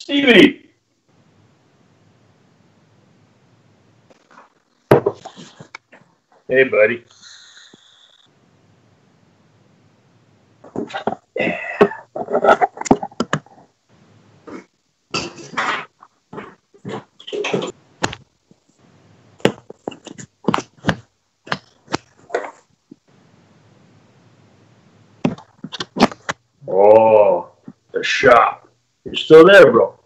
Stevie. Hey, buddy. Oh, the shop. You're still there, bro.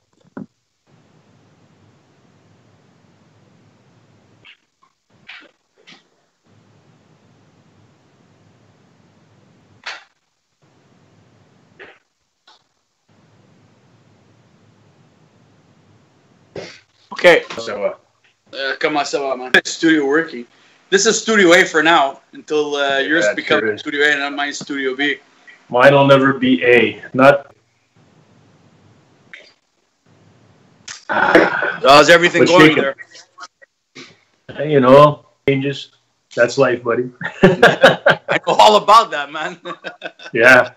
Okay. So, Comment ça va, man? Studio working. This is Studio A for now until yours becomes sure Studio A and not mine Studio B. mine will never be A. Not. How's everything going there? You know, changes. That's life, buddy. I know all about that, man. Yeah.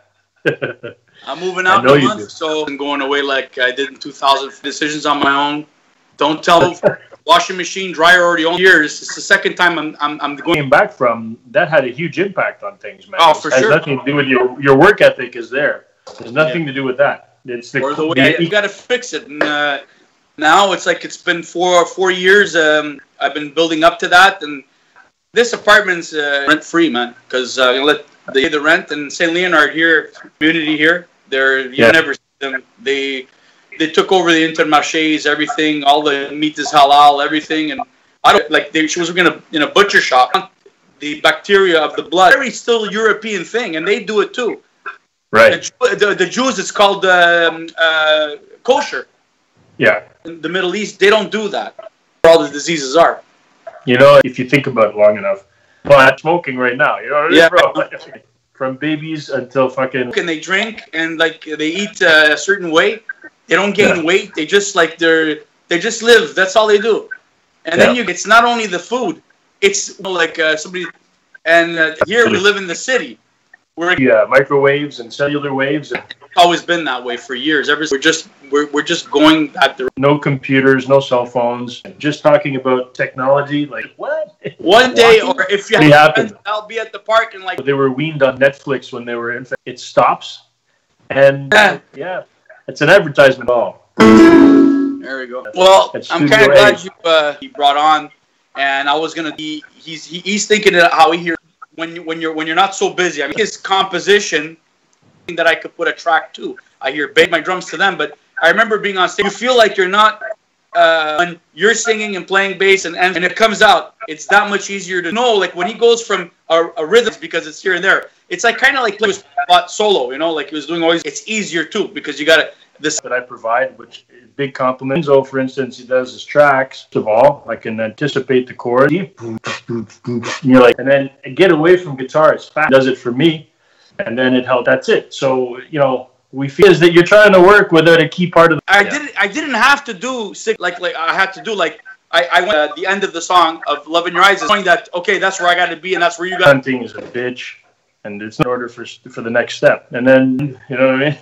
I'm moving out in a month, so I'm going away like I did in 2000. Decisions on my own. Don't tell them. Washing machine, dryer already on years. It's the second time I'm going. Came back from that had a huge impact on things, man. Oh, for sure. It has nothing to do with your work ethic. Is there? There's nothing to do with that. It's the way you got to fix it. And now it's like it's been four years. I've been building up to that, and this apartment's rent free, man. Because they pay the rent, and St. Leonard here, community here, you never see them. They took over the Intermarchés, everything, all the meat is halal, everything, and I don't like. She was in a butcher shop. The bacteria of the blood, very still European thing, and they do it too. Right. The Jews, it's called kosher. Yeah. In the Middle East, they don't do that. Where all the diseases are. You know, if you think about it long enough, well, I'm smoking right now. You know what I mean, yeah, bro? From babies until fucking. And they drink and like they eat a certain way. They don't gain weight. They just like they just live. That's all they do. And then it's not only the food. It's like somebody. And here we live in the city. We're microwaves and cellular waves. It's always been that way for years. We're just going at the. No computers, no cell phones. Just talking about technology. Like what? One day, or if you happen, I'll be at the park and like. They were weaned on Netflix when they were infant. It stops, and it's an advertisement. Oh, there we go. Well, I'm kind of glad you brought on, and I was gonna. He's thinking how he hears when you're not so busy. I mean, his composition that I could put a track to. I hear my drums to them, but I remember being on stage. You feel like you're not when you're singing and playing bass, and it comes out. It's that much easier to know. Like when he goes from a rhythm because it's here and there. It's like kind of like he was solo, you know, like he was doing always. It's easier too because you got this that I provide, which is big compliments. So, for instance, he does his tracks. First of all, I can anticipate the chord. You're like, and then get away from guitar as fast. Does it for me, and then it helps. That's it. So you know, we feel that you're trying to work without a key part of the. I didn't have to do like I had to do like. I went at the end of the song of Love in Your Eyes, knowing that okay, that's where I got to be, and that's where you got. Hunting is a bitch. And it's in order for the next step. And then, you know what I mean?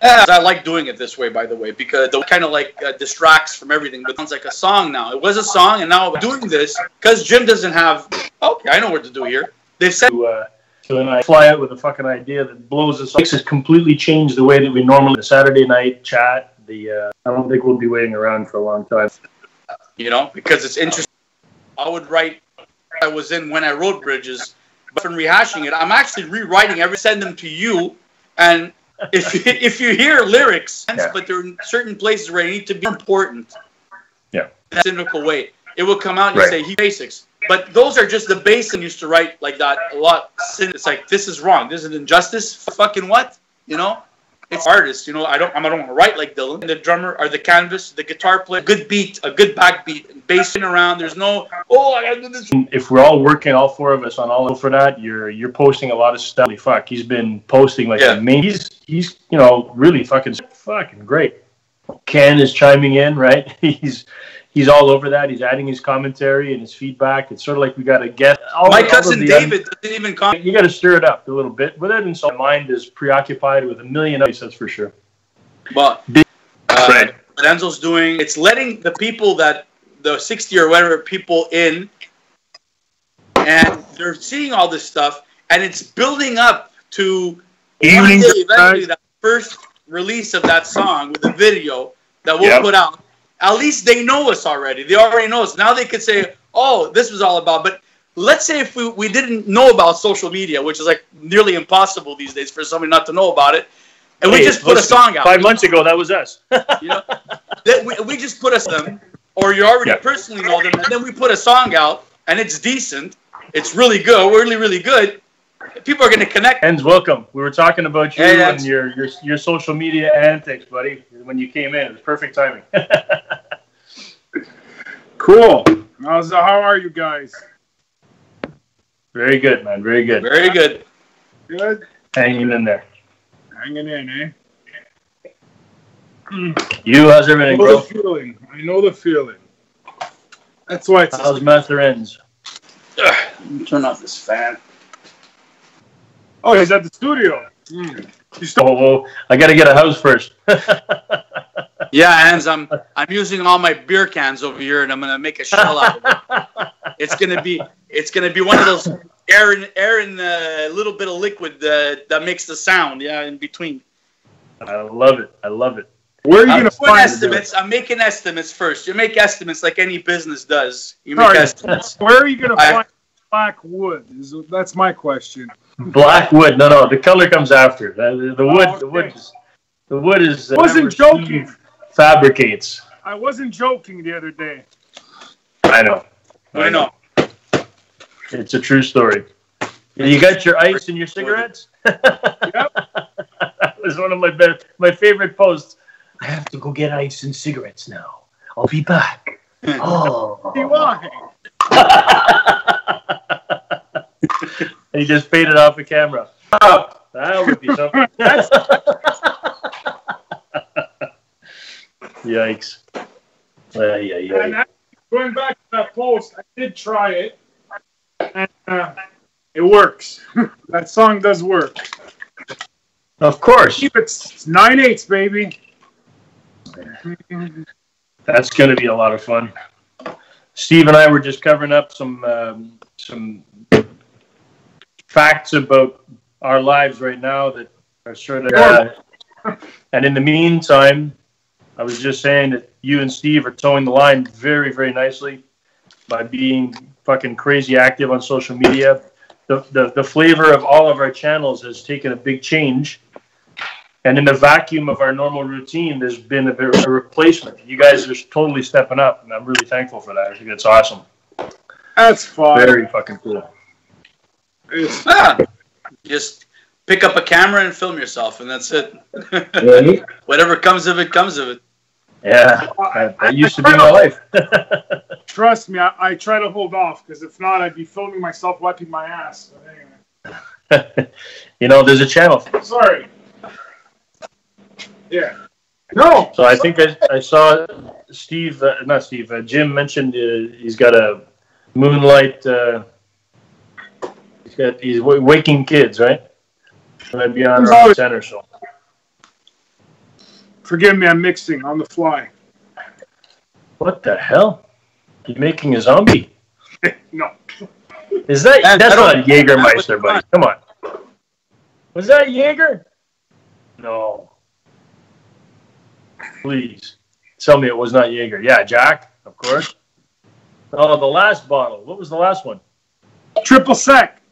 I like doing it this way, by the way, because it kind of like distracts from everything. But it sounds like a song now. It was a song, and now I'm doing this because Jim doesn't have... Okay, I know what to do here. They've said... So then I fly out with a fucking idea that blows us up. Makes us completely change the way that we normally... The Saturday night chat, I don't think we'll be waiting around for a long time. You know, because it's interesting. I would write... I was in when I wrote Bridges... From rehashing it, I'm actually rewriting send them to you, and if you hear lyrics, but there are certain places where they need to be important. Yeah. In a cynical way. It will come out and you say basics. But those are just the basics I used to write like that a lot. It's like this is wrong. This is an injustice. Fucking what? You know? It's artists, you know. I don't want to write like Dylan. And the drummer or the canvas, the guitar player, good beat, a good backbeat, bass in around. There's no I gotta do this. If we're all working, all four of us on all for that, you're posting a lot of stuff. Holy fuck, he's been posting like he's you know really fucking great. Ken is chiming in, right? He's all over that. He's adding his commentary and his feedback. It's sort of like we got to get... My cousin David doesn't even comment. You got to stir it up a little bit. Without insult, my mind is preoccupied with a million others, that's for sure. But Right. What Enzo's doing, it's letting the people the 60 or whatever people in, and they're seeing all this stuff, and it's building up to one day, eventually, that first release of that song with a video that we'll put out. At least they know us already. They already know us. Now they could say, oh, this was all about. But let's say if we didn't know about social media, which is like nearly impossible these days for somebody not to know about it, and we just put a song out. 5 months ago, that was us. You know, we just put them, or you already personally know them, and then we put a song out, and it's decent. It's really good, really, really good. People are going to connect. Enz, welcome. We were talking about you and your social media antics, buddy. When you came in, it was perfect timing. Cool. How are you guys? Very good, man. Very good. Very good. Good. Hanging in there. Hanging in, eh? You, how's everything, bro? I know the feeling. That's why it's... How's Master Enz? Turn off this fan. Oh, he's at the studio. I got to get a house first. Yeah, Enz, I'm using all my beer cans over here, and I'm gonna make a shell out of it. It's gonna be one of those air in a little bit of liquid that makes the sound. Yeah, in between. I love it. I love it. Where are you gonna find estimates? I'm making estimates first. You make estimates like any business does. You make estimates. Where are you gonna find black wood? That's my question. Black wood? No. The color comes after. The wood. Okay. The wood is. I wasn't joking. Fabricates. I wasn't joking the other day. I know. It's a true story. You got your ice and your cigarettes? Yep. That was one of my favorite posts. I have to go get ice and cigarettes now. I'll be back. Oh. Why? And he just faded off the camera. Oh, that would be something. Yikes. And going back to that post, I did try it. And it works. That song does work. Of course. It's 9/8, baby. That's going to be a lot of fun. Steve and I were just covering up some facts about our lives right now that are sort of... and in the meantime, I was just saying that you and Steve are towing the line very, very nicely by being fucking crazy active on social media. The flavor of all of our channels has taken a big change. And in the vacuum of our normal routine, there's been a replacement. You guys are totally stepping up, and I'm really thankful for that. I think it's awesome. That's fun. Very fucking cool. It's fun. Just pick up a camera and film yourself, and that's it. Really? Whatever comes of it, comes of it. Yeah, that used to be my life. Trust me, I try to hold off, because if not, I'd be filming myself wiping my ass. But anyway. You know, there's a channel. Sorry. Yeah. No. So I think I saw Jim mentioned he's got a moonlight. He's waking kids, right? Might be on around 10 or so. Forgive me, I'm mixing on the fly. What the hell? You're making a zombie? No. Is that's not Jägermeister, buddy? Come on. Was that Jaeger? No. Please tell me it was not Jaeger. Yeah, Jack, of course. Oh, the last bottle. What was the last one? Triple sec.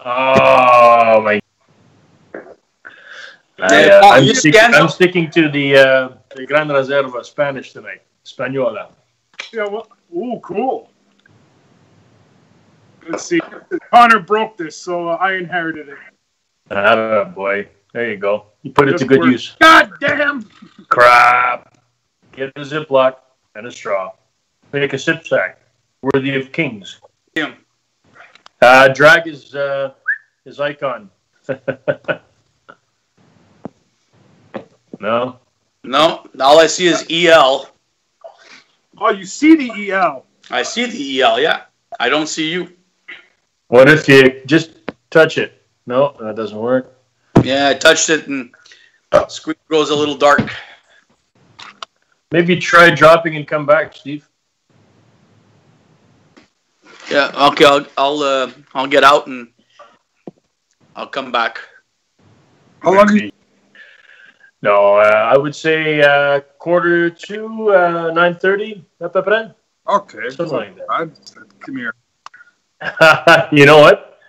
Oh my! I'm sticking to the Gran Reserva Spanish tonight. Española. Yeah. Well, ooh, cool. Let's see. Connor broke this, so I inherited it. Ah, boy. There you go. You put it to good use. God damn! Crap. Get a Ziploc and a straw. Make a sip sack. Worthy of kings. Him. Drag his icon. No? No. All I see is EL. Oh, you see the EL. I see the EL, yeah. I don't see you. What if you just touch it? No, that doesn't work. Yeah, I touched it and the screen grows a little dark. Maybe try dropping and come back, Steve. Yeah. Okay. I'll get out and I'll come back. How long? No, I would say 1:45, 9:30. Okay. Something like that. Come here. You know what?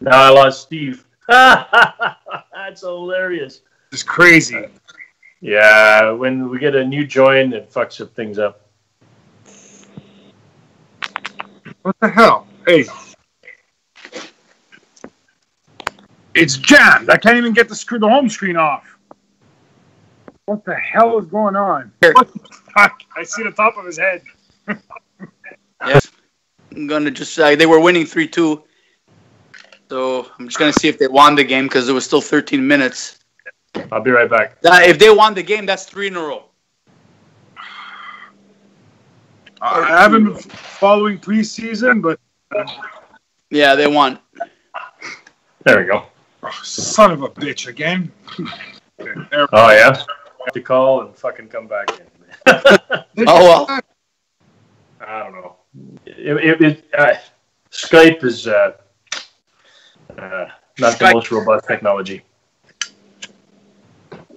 Now I lost Steve. That's hilarious. It's crazy. Yeah, when we get a new join, it fucks up things up. What the hell? Hey. It's jammed. I can't even get the home screen off. What the hell is going on? What the fuck? I see the top of his head. Yes. I'm going to just say they were winning 3-2. So I'm just going to see if they won the game because it was still 13 minutes. I'll be right back. If they won the game, that's 3 in a row. I haven't been following preseason, but... yeah, they won. There we go. Oh, son of a bitch again. Oh, yeah? To call and fucking come back in. Oh, well. I don't know. Skype is not the most robust technology.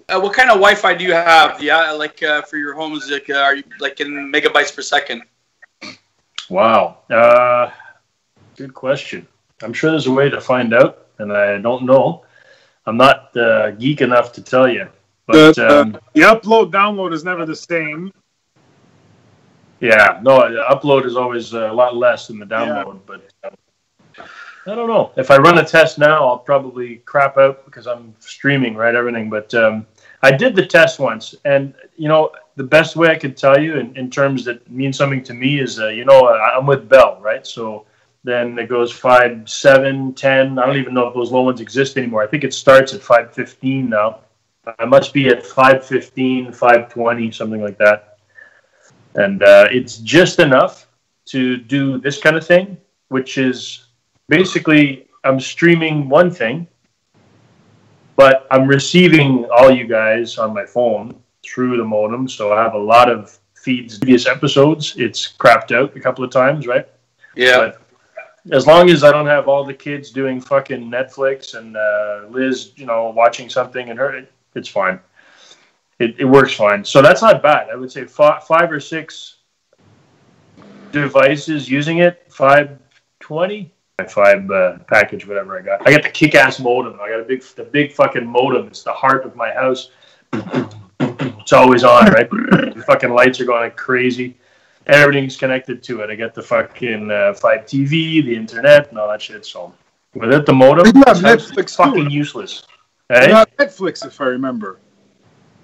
What kind of Wi-Fi do you have? Yeah, for your homes, are you in megabytes per second? Wow, good question. I'm sure there's a way to find out, and I don't know. I'm not geek enough to tell you. But the upload-download is never the same. Yeah, no, the upload is always a lot less than the download. Yeah. But I don't know. If I run a test now, I'll probably crap out because I'm streaming, right, everything. But I did the test once, and, the best way I could tell you in terms that mean something to me is, I'm with Bell, right? So then it goes 5, 7, 10. I don't even know if those low ones exist anymore. I think it starts at 515 now. I must be at 515, 520, something like that. And it's just enough to do this kind of thing, which is basically I'm streaming one thing, but I'm receiving all you guys on my phone through the modem. So I have a lot of feeds, previous episodes. It's crapped out a couple of times, right? Yeah. But as long as I don't have all the kids doing fucking Netflix and Liz, watching something and her, it's fine. It works fine. So that's not bad. I would say 5 or 6 devices using it, 520. 5 package, whatever I got. I got the kick-ass modem. I got the big fucking modem. It's the heart of my house. It's always on, right? The fucking lights are going like crazy. Everything's connected to it. I got the fucking 5 TV, the internet, and all that shit. So without the modem, Netflix fucking useless. Hey? Netflix, if I remember.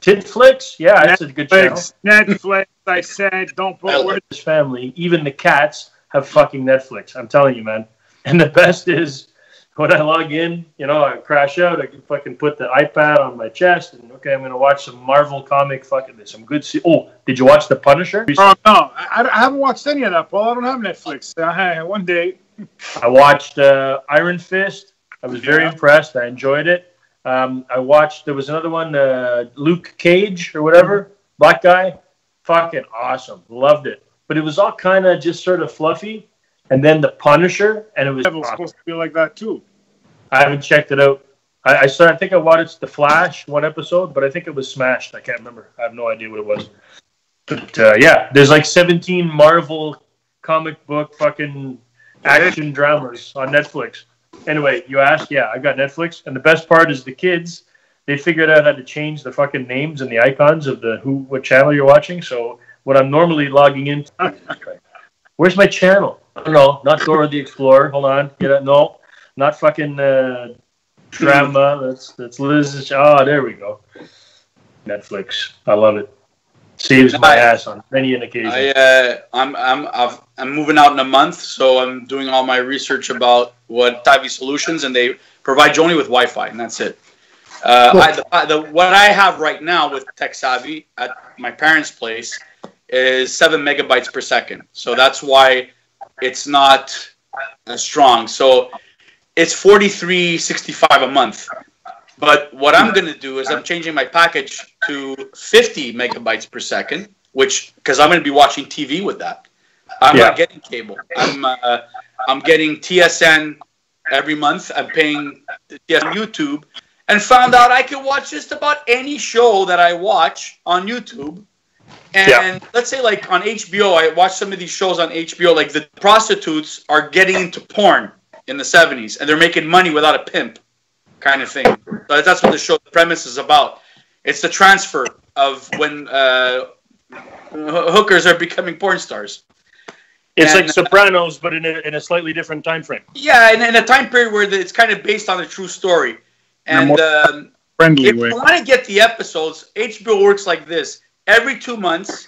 Titflix? Yeah, that's a good channel. Netflix, I said, don't put words. This family, even the cats have fucking Netflix. I'm telling you, man. And the best is when I log in, I crash out. I can fucking put the iPad on my chest and, okay, I'm going to watch some Marvel comic some good... Oh, did you watch The Punisher? Oh, no. I haven't watched any of that, Paul. I don't have Netflix. One day. I watched Iron Fist. I was very impressed. I enjoyed it. I watched... There was another one, Luke Cage or whatever. Black guy. Fucking awesome. Loved it. But it was all kind of just sort of fluffy. And then The Punisher, and it was supposed to be like that too. I haven't checked it out. I think I watched The Flash, one episode, but I think it was smashed. I can't remember. I have no idea what it was. But yeah, there's like 17 Marvel comic book fucking action dramas on Netflix. Anyway, you asked, yeah, I got Netflix, and the best part is the kids. They figured out how to change the fucking names and the icons of what channel you're watching. So what I'm normally logging into. Where's my channel? I don't know. Not Dora the Explorer. Hold on. Get it? No, not fucking drama. That's Liz's. Oh, there we go. Netflix. I love it. Saves my ass on many an occasion. I'm moving out in a month, so I'm doing all my research about what Savvy Solutions, and they provide you only with Wi-Fi, and that's it. What I have right now with Tech Savvy at my parents' place is 7 megabytes per second. So that's why it's not as strong. So it's $43.65 a month. But what I'm going to do is I'm changing my package to 50 megabytes per second, because I'm going to be watching TV with that. I'm not getting cable. I'm getting TSN every month. I'm paying TSN YouTube, and found out I can watch just about any show that I watch on YouTube. And let's say like on HBO, I watch some of these shows on HBO, like the prostitutes are getting into porn in the 70s, and they're making money without a pimp kind of thing. So that's what the show, the premise is about. It's the transfer of when hookers are becoming porn stars. It's like Sopranos, but in a slightly different time frame. Yeah, in a time period where it's kind of based on a true story. And if you want to get the episodes, HBO works like this. Every 2 months,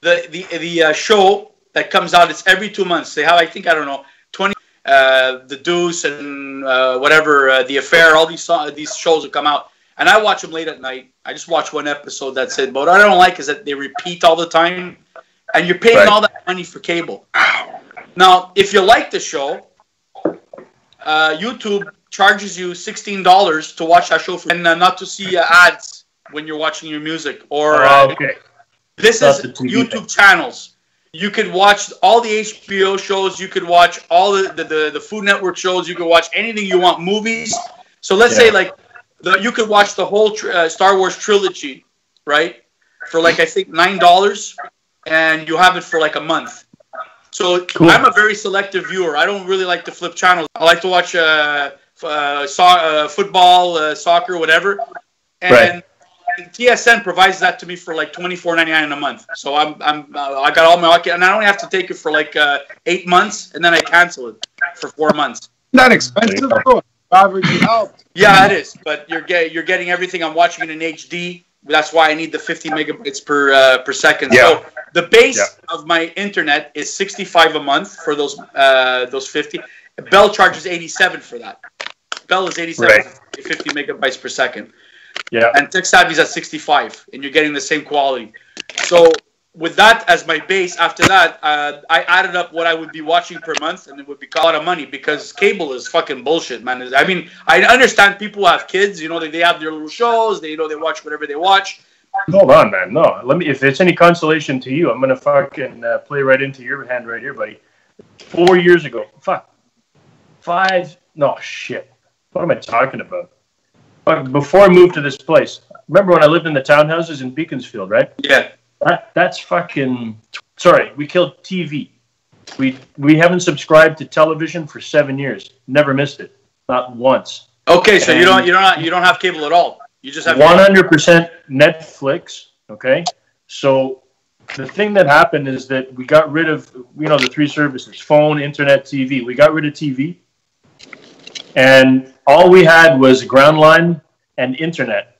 the show that comes out, it's every 2 months. They have, I think, 20, The Deuce and whatever, The Affair, all these shows will come out. And I watch them late at night. I just watch one episode, that's it. But what I don't like is that they repeat all the time. And you're paying all that money for cable. Now, if you like the show, YouTube charges you $16 to watch that show and not to see ads when you're watching your music. Or this is YouTube channels. You could watch all the HBO shows. You could watch all the Food Network shows. You could watch anything you want. Movies. So let's say like you could watch the whole Star Wars trilogy, right? For like I think $9, and you have it for like a month. So I'm a very selective viewer. I don't really like to flip channels. I like to watch football, soccer, whatever. And TSN provides that to me for like $24.99 in a month. So I got all my, and I only have to take it for like 8 months, and then I cancel it for 4 months. Not expensive, bro. Yeah, it is. But you're getting everything. I'm watching it in HD. That's why I need the 50 megabytes per second. So the base of my internet is $65 a month for those 50. Bell charges $87 for that. Bell is $87 for 50 megabytes per second. Yeah. And TechSavvy's at $65, and you're getting the same quality. So with that as my base, after that, I added up what I would be watching per month, and it would be a lot of money because cable is fucking bullshit, man. I mean, I understand people who have kids, you know, they have their little shows, they watch whatever they watch. Hold on, man. No, if it's any consolation to you, I'm gonna fucking play right into your hand right here, buddy. 4 years ago, no shit. What am I talking about? But before I moved to this place, remember when I lived in the townhouses in Beaconsfield, right? Yeah. That's fucking... Sorry, we killed TV. We haven't subscribed to television for 7 years. Never missed it. Not once. Okay, so you don't have cable at all. You just have 100% Netflix, okay? So the thing that happened is that we got rid of, the 3 services, phone, internet, TV. We got rid of TV. And all we had was ground line and internet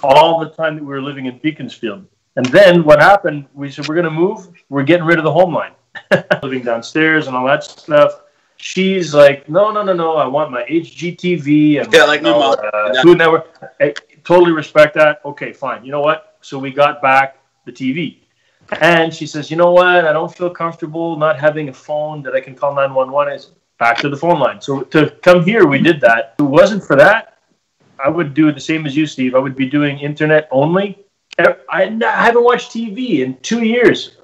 all the time that we were living in Beaconsfield. And then what happened, we said, we're going to move. We're getting rid of the home line. Living downstairs and all that stuff. She's like, no. I want my HGTV and Food Network. I totally respect that. Okay, fine. You know what? So we got back the TV. And she says, you know what? I don't feel comfortable not having a phone that I can call 911. I said, back to the phone line. So to come here, we did that. If it wasn't for that, I would do the same as you, Steve. I would be doing internet only. I haven't watched TV in 2 years.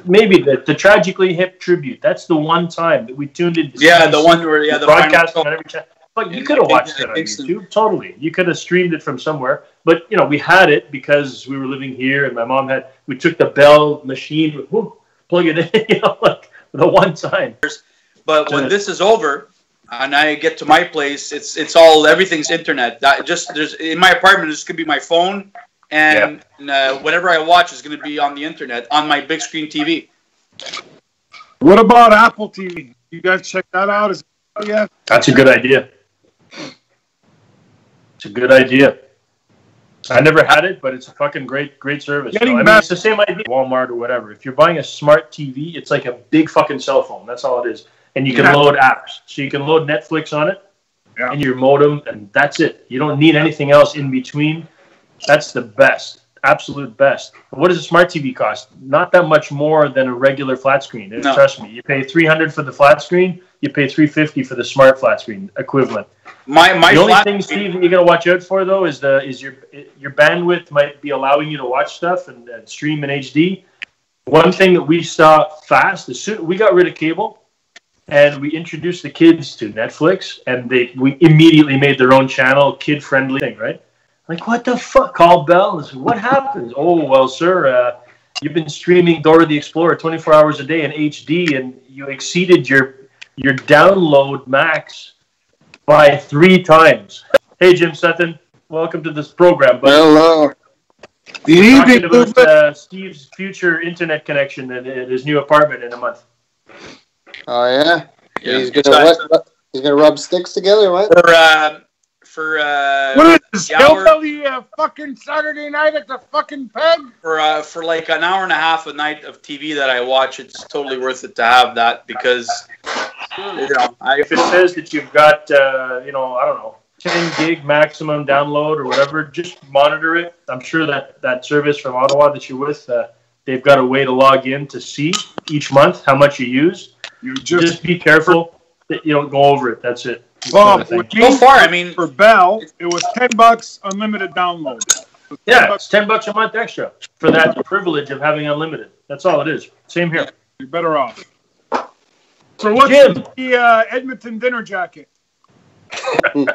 Maybe the Tragically Hip tribute. That's the one time that we tuned in. The one where the broadcast on every channel. But you could have watched it on YouTube. Totally, you could have streamed it from somewhere. But we had it because we were living here, and my mom had. We took the Bell machine, plug it in, like the one time. But when this is over, and I get to my place, it's all everything's internet. There's in my apartment. This could be my phone. And whatever I watch is going to be on the internet, on my big screen TV. What about Apple TV? You guys check that out? That's a good idea. It's a good idea. I never had it, but it's a fucking great service. It's the same idea. Walmart or whatever. If you're buying a smart TV, it's like a big fucking cell phone. That's all it is. And you can load apps. So you can load Netflix on it and your modem, and that's it. You don't need anything else in between. That's the best, absolute best. What does a smart TV cost? Not that much more than a regular flat screen. Trust me. You pay $300 for the flat screen. You pay $350 for the smart flat screen equivalent. The only thing, Steve, that you got to watch out for though is your bandwidth might be allowing you to watch stuff and stream in HD. One thing that we saw fast, as soon we got rid of cable, and we introduced the kids to Netflix, and we immediately made their own channel, kid friendly thing, right? Like, what the fuck? Call Bell. And said, what happens? Oh well, sir, you've been streaming Dora the Explorer 24 hours a day in HD, and you exceeded your download max by 3 times. Hey, Jim Sutton, welcome to this program. Buddy. Hello. We're talking about Steve's future internet connection at his new apartment in a month. Oh yeah, he's gonna rub sticks together, what? What is this? Hillbilly fucking Saturday night at the fucking peg? For like an hour and a half a night of TV that I watch, it's totally worth it to have that because if it says that you've got I don't know, 10 gig maximum download or whatever, just monitor it. I'm sure that service from Ottawa that you're with, they've got a way to log in to see each month how much you use. You just be careful that you don't go over it. That's it. Well, so far, I mean, for Bell, it was $10 unlimited download. Yeah, it's $10 a month extra for that privilege of having unlimited. That's all it is. Same here. You're better off. So what's the Edmonton dinner jacket? Hold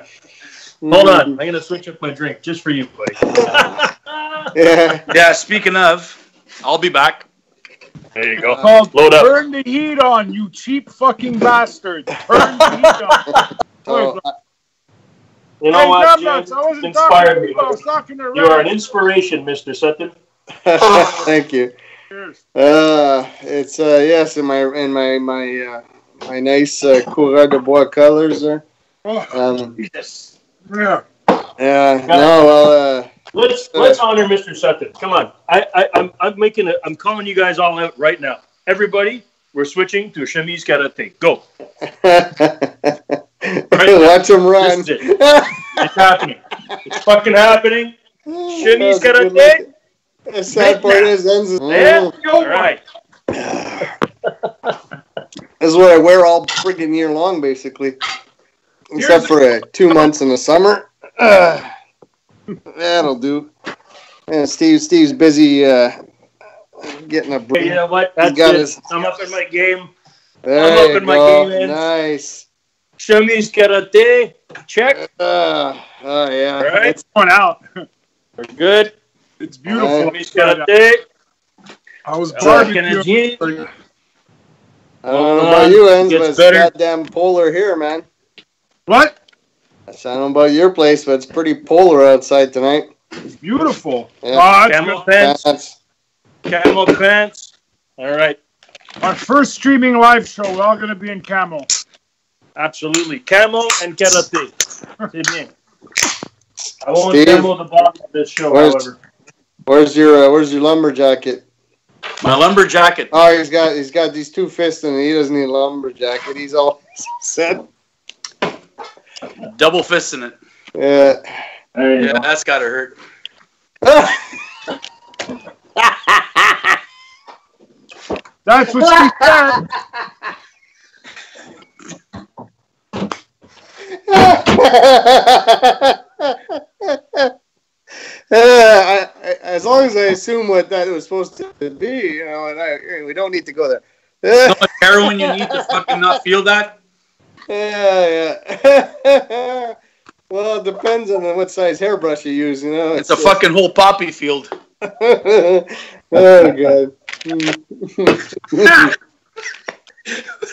on, I'm gonna switch up my drink just for you, buddy. Yeah. Speaking of, I'll be back. There you go. Load up. Turn the heat on, you cheap fucking bastard. Turn the heat on. You know what, James? Inspired me. You are an inspiration, Mr. Sutton. Thank you. Cheers. It's yes, in my nice Coureur de Bois colors there. Yes. Yeah. Yeah. No. Well. Let's honor Mr. Sutton. Come on. I'm calling you guys all out right now. Everybody, we're switching to chemise karate. Go. Right, watch him run. This is it. It's happening. It's fucking happening. Chemise karate. The sad part is ends. There you go. All right. This is what I wear all friggin' year long, basically. Except for 2 months in the summer. That'll do. Yeah, Steve's busy getting a break. Hey, you know what? That's it. I'm up in my game. I'm up in my game. Nice. Chemise karate. Check. Oh, yeah. All right. It's going out. We're good. It's beautiful. Chemise karate. I was barbecuing. I don't know about you, Enz, but it's goddamn polar here, man. What? I don't know about your place, but it's pretty polar outside tonight. It's beautiful. Yeah. Camel pants. Camel pants. All right. Our first streaming live show. We're all going to be in camo. Absolutely. Camo and karate. C'est bien. I won't demo the bottom of this show, however. Where's your lumber jacket? My lumber jacket. Oh, he's got these 2 fists in it. He doesn't need a lumber jacket. He's all set. Double fist in it. Yeah. Yeah, that's gotta hurt. That's what she said. As long as I assume what that was supposed to be, and we don't need to go there. So much heroin you need to fucking not feel that? Yeah. Well, it depends on what size hairbrush you use, It's a fucking whole poppy field. Oh, God. What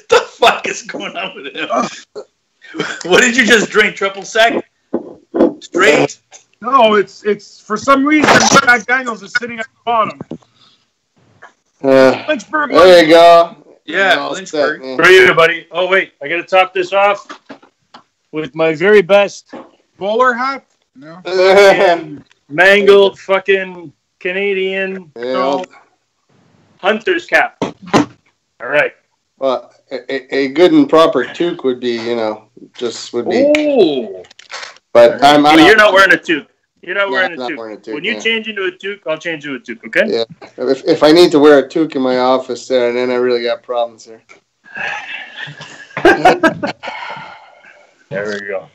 the fuck is going on with him? What did you just drink? Triple sec? Straight? No, it's for some reason Jack Daniels is sitting at the bottom. Lynchburg. There you go. Yeah, Lynchburg. Where are you, buddy? Oh, wait. I got to top this off with my very best bowler hat. No. Mangled fucking Canadian hunter's cap. All right. Well, a good and proper toque would be, would be. Oh. But you're not wearing a toque. You're not wearing a toque. Wearing a toque. When you change into a toque, I'll change to a toque, okay? Yeah. If I need to wear a toque in my office there, then I really got problems there. There we go.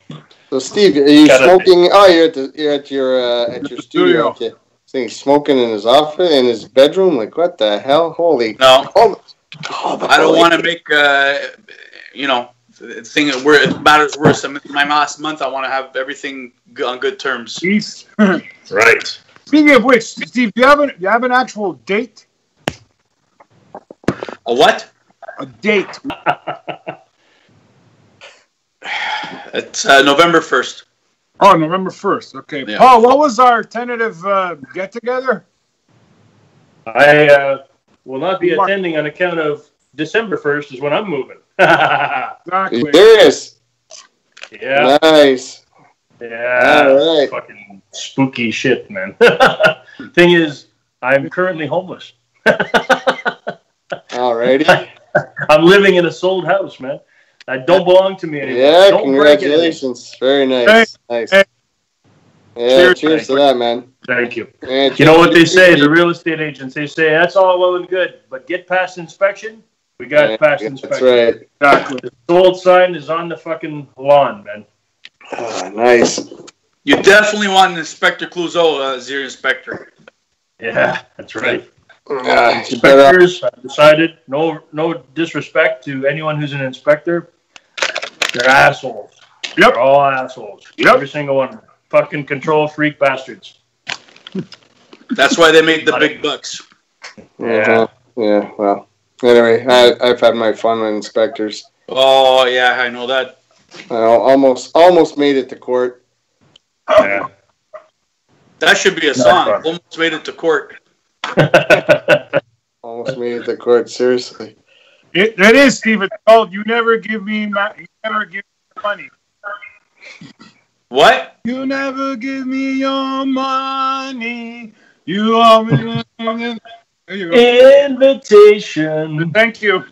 So, Steve, are you smoking? Oh, you're at your studio. Okay. So he's smoking in his office, in his bedroom. Like, what the hell? Holy! No, I don't want to make the thing where it matters worse. My last month, I want to have everything on good terms. Peace. Right. Speaking of which, Steve, do you have an actual date? A what? A date. It's November 1st. Oh, November 1st. Okay. Yeah. Paul, what was our tentative get-together? I will not be attending on account of December 1st is when I'm moving. Exactly. There is. Yeah. Nice. Yeah. All right. Fucking spooky shit, man. Thing is, I'm currently homeless. Alrighty. I'm living in a sold house, man. I don't belong to me anymore. Yeah, don't congratulations. Very nice. Nice. Yeah, cheers to that, man. Thank you. You know what they say, the real estate agents, they say, that's all well and good, but get past inspection. We got past inspection. That's right. Exactly. The sold sign is on the fucking lawn, man. Oh, nice. You definitely want an Inspector Clouseau as your inspector. Yeah, that's right. Inspectors, I've decided, no disrespect to anyone who's an inspector. They're assholes. Yep. They're all assholes. Yep. Every single one of them. Fucking control freak bastards. That's why they make the big bucks. Yeah. Yeah, well. Anyway, I've had my fun with inspectors. Oh, yeah, I know that. I almost made it to court. Yeah. That should be a song. Almost made it to court. Almost made it to court, seriously. That is, Steve. It's called You Never Give Me Money. What? You never give me your money. You always... There you go. Invitation. Thank you.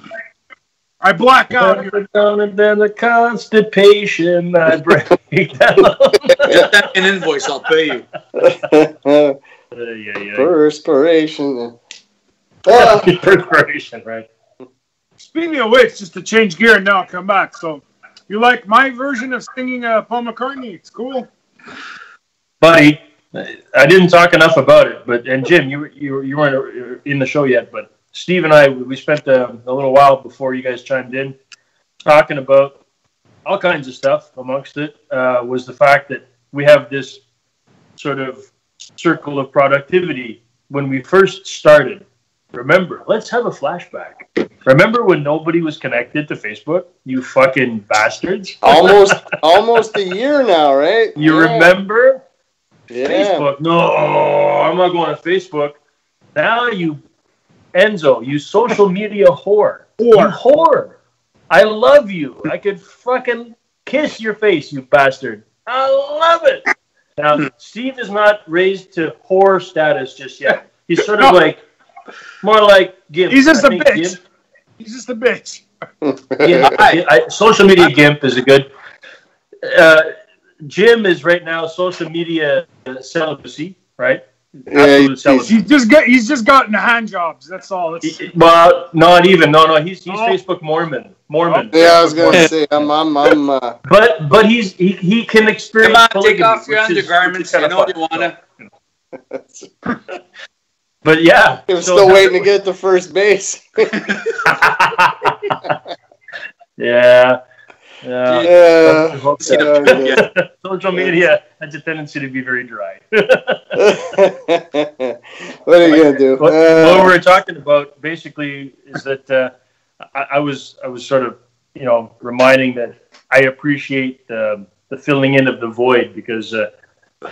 I black out here. Down and then the constipation. I break down. Get that an invoice. I'll pay you. Perspiration. Perspiration, right. Speaking of which, just to change gear and now come back. So, you like my version of singing Paul McCartney? It's cool. Buddy, I didn't talk enough about it, and Jim, you weren't in the show yet, but Steve and I, we spent a little while before you guys chimed in talking about all kinds of stuff. Amongst it was the fact that we have this sort of circle of productivity when we first started. Remember, let's have a flashback. Remember when nobody was connected to Facebook? You fucking bastards. Almost a year now, right? You remember? Yeah. Facebook. No, I'm not going to Facebook. Now Enzo, you social media whore. You whore. I love you. I could fucking kiss your face, you bastard. I love it. Now, Steve is not raised to whore status just yet. He's sort of more like Gimp. He's just a bitch. He's just a bitch. Social media Gimp is a good... Jim is right now social media celibacy, right? Yeah, he's just gotten hand jobs. That's all. Well, not even. No. He's Facebook Mormon. Yeah, I was gonna say I'm. But he can experience. Come on, take off your undergarments. I know you wanna. But yeah, I'm still waiting to get to first base. Yeah. Yeah. Social media has a tendency to be very dry. What are you gonna do? What we were talking about basically is that I was sort of reminding that I appreciate the filling in of the void, because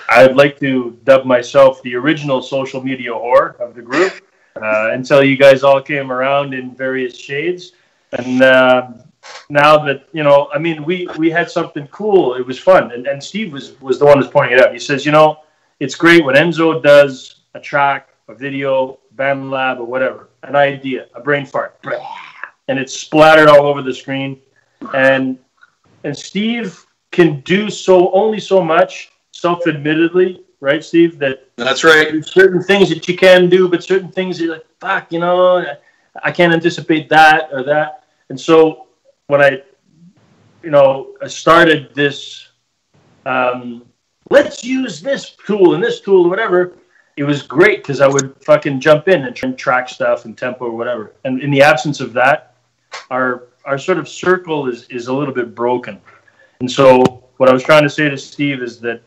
I'd like to dub myself the original social media whore of the group until you guys all came around in various shades. And now that, we had something cool. It was fun. And Steve was the one who's pointing it out. He says, it's great when Enzo does a track, a video, band lab, or whatever, an idea, a brain fart, and it's splattered all over the screen. And Steve can do only so much, self-admittedly, right, Steve? That's right. There's certain things that you can do, but certain things you're like, fuck, I can't anticipate that or that. And so when started this, let's use this tool and this tool or whatever, it was great because I would fucking jump in and try and track stuff and tempo or whatever. And in the absence of that, our sort of circle is a little bit broken. And so what I was trying to say to Steve is that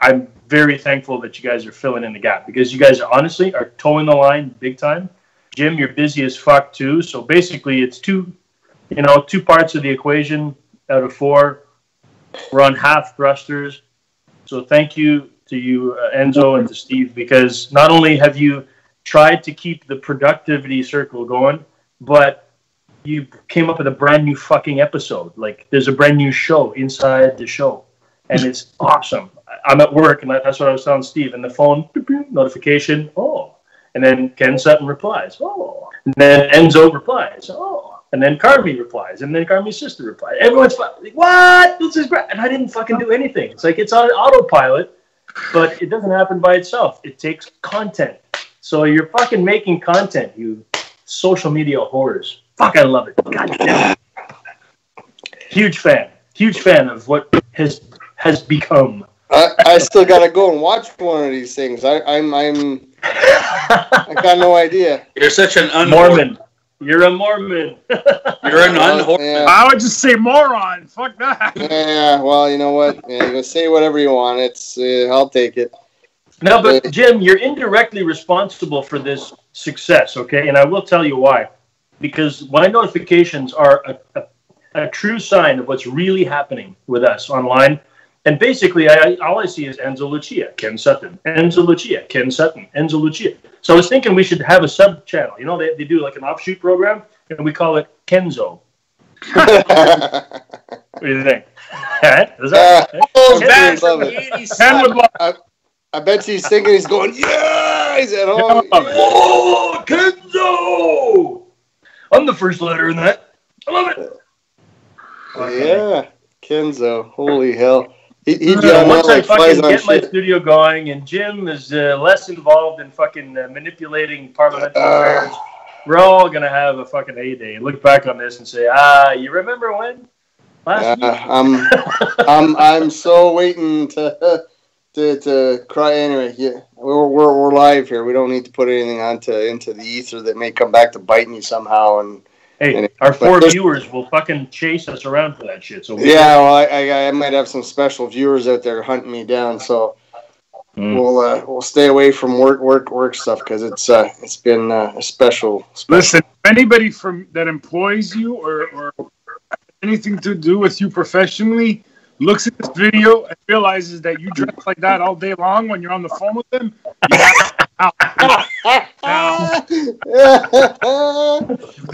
I'm very thankful that you guys are filling in the gap, because you guys honestly are towing the line big time. Jim, you're busy as fuck too. So basically it's two parts of the equation out of 4. We're on half thrusters. So thank you to you, Enzo, and to Steve, because not only have you tried to keep the productivity circle going, but you came up with a brand new fucking episode. Like, there's a brand new show inside the show, and it's awesome. I'm at work, and that's what I was telling Steve, and the phone, notification, oh. And then Ken Sutton replies, oh. And then Enzo replies, oh. And then Carmi replies, and then Carmi's sister replies. Everyone's like, what? This is great. And I didn't fucking do anything. It's like it's on autopilot, but it doesn't happen by itself. It takes content. So you're fucking making content, you social media whores. Fuck, I love it. God damn it. Huge fan of what has become. I still gotta go and watch one of these things. I got no idea. You're such an Mormon. You're a Mormon. You're an unholy. Yeah. I would just say moron. Fuck that. Yeah, well, you know what? Yeah, you can say whatever you want. It's I'll take it. No, but Jim, you're indirectly responsible for this success, okay? And I will tell you why. Because my notifications are a true sign of what's really happening with us online. And basically, all I see is Enzo Lucia, Ken Sutton, Enzo Lucia, Ken Sutton, Enzo Lucia. So I was thinking we should have a sub-channel. You know, they do like an offshoot program, and we call it Kenzo. What do you think? Is that, Ken would love. I bet he's thinking, he's going, yeah! He's at home. Oh, Kenzo! I'm the first letter in that. I love it. Yeah, Kenzo. Holy hell. Once I fucking get my studio going, and Jim is less involved in fucking manipulating parliamentary affairs, we're all gonna have a fucking A-day and look back on this and say, you remember when? Last week? I'm so waiting to cry. Anyway, yeah, we're live here. We don't need to put anything into the ether that may come back to bite me somehow. And hey, our 4 viewers will fucking chase us around for that shit. So well, I might have some special viewers out there hunting me down. So we'll stay away from work stuff, because it's been a special. Listen, anybody that employs you or anything to do with you professionally looks at this video and realizes that you dress like that all day long when you're on the phone with them,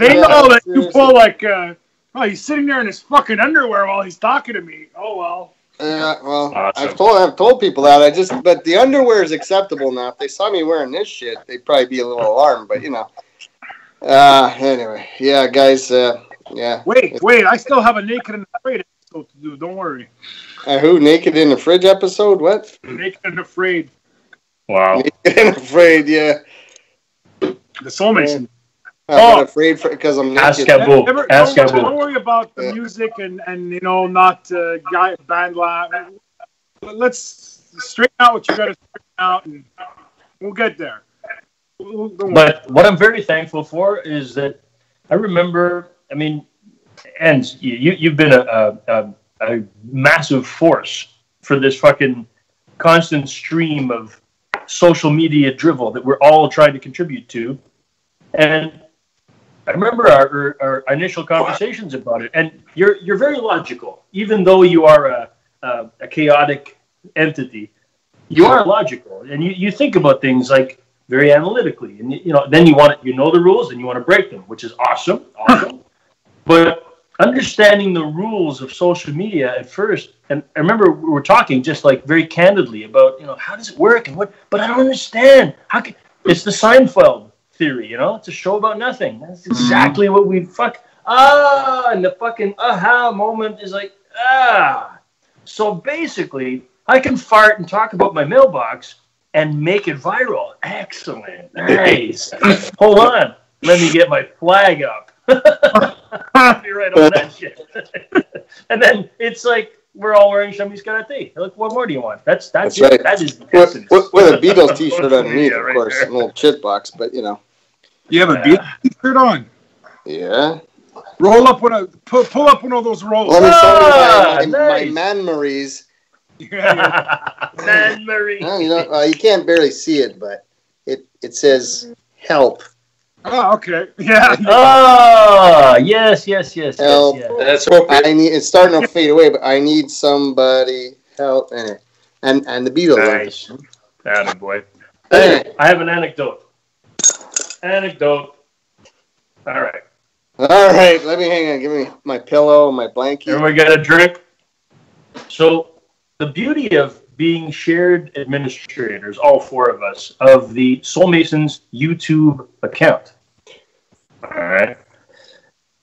they know that you pull like, he's sitting there in his fucking underwear while he's talking to me. Oh, well. Yeah, well, awesome. I've told people that. But the underwear is acceptable now. If they saw me wearing this shit, they'd probably be a little alarmed. But, anyway. Yeah, guys, yeah. Wait, I still have a Naked and Afraid episode to do. Don't worry. Who? Naked in the Fridge episode? What? Naked and Afraid. Wow. Naked and Afraid, yeah. The Soulmasons. I'm afraid because I'm naked. Don't worry about the music and not band lab. Let's straighten out what you got to straighten out, and we'll get there. But what I'm very thankful for is that I remember, and you've been a massive force for this fucking constant stream of social media drivel that we're all trying to contribute to. And I remember our initial conversations about it, and you're very logical, even though you are a chaotic entity. You are logical, and you think about things like very analytically, and then you know the rules and you want to break them, which is awesome. But understanding the rules of social media at first, and I remember we were talking just like very candidly about how does it work and what, but I don't understand. It's the Seinfeld theory, it's a show about nothing. That's exactly what we and the fucking aha moment is like so basically I can fart and talk about my mailbox and make it viral. Excellent. Nice. Hold on, let me get my flag up. Copyright on that shit. And then it's like we're all wearing Shami's karate. Like, what more do you want? That's it. Right. That is with a Beatles T-shirt underneath, of course, a little chit box. But you know, you have a Beatles T-shirt on. Yeah. Roll up pull up one of those rolls. Let me show you my Man Marie's. Man Marie. Well, you know, you can't barely see it, but it says help. Oh, okay. Yeah. Oh, yes. Help. Yes. That's appropriate. It's starting to fade away, but I need somebody help in it. And the Beatles. Nice. Attaboy. Hey, I have an anecdote. All right. Let me hang on. Give me my pillow, my blanket. Everyone got a drink? So, the beauty of being shared administrators, all four of us, of the Soulmasons YouTube account. All right.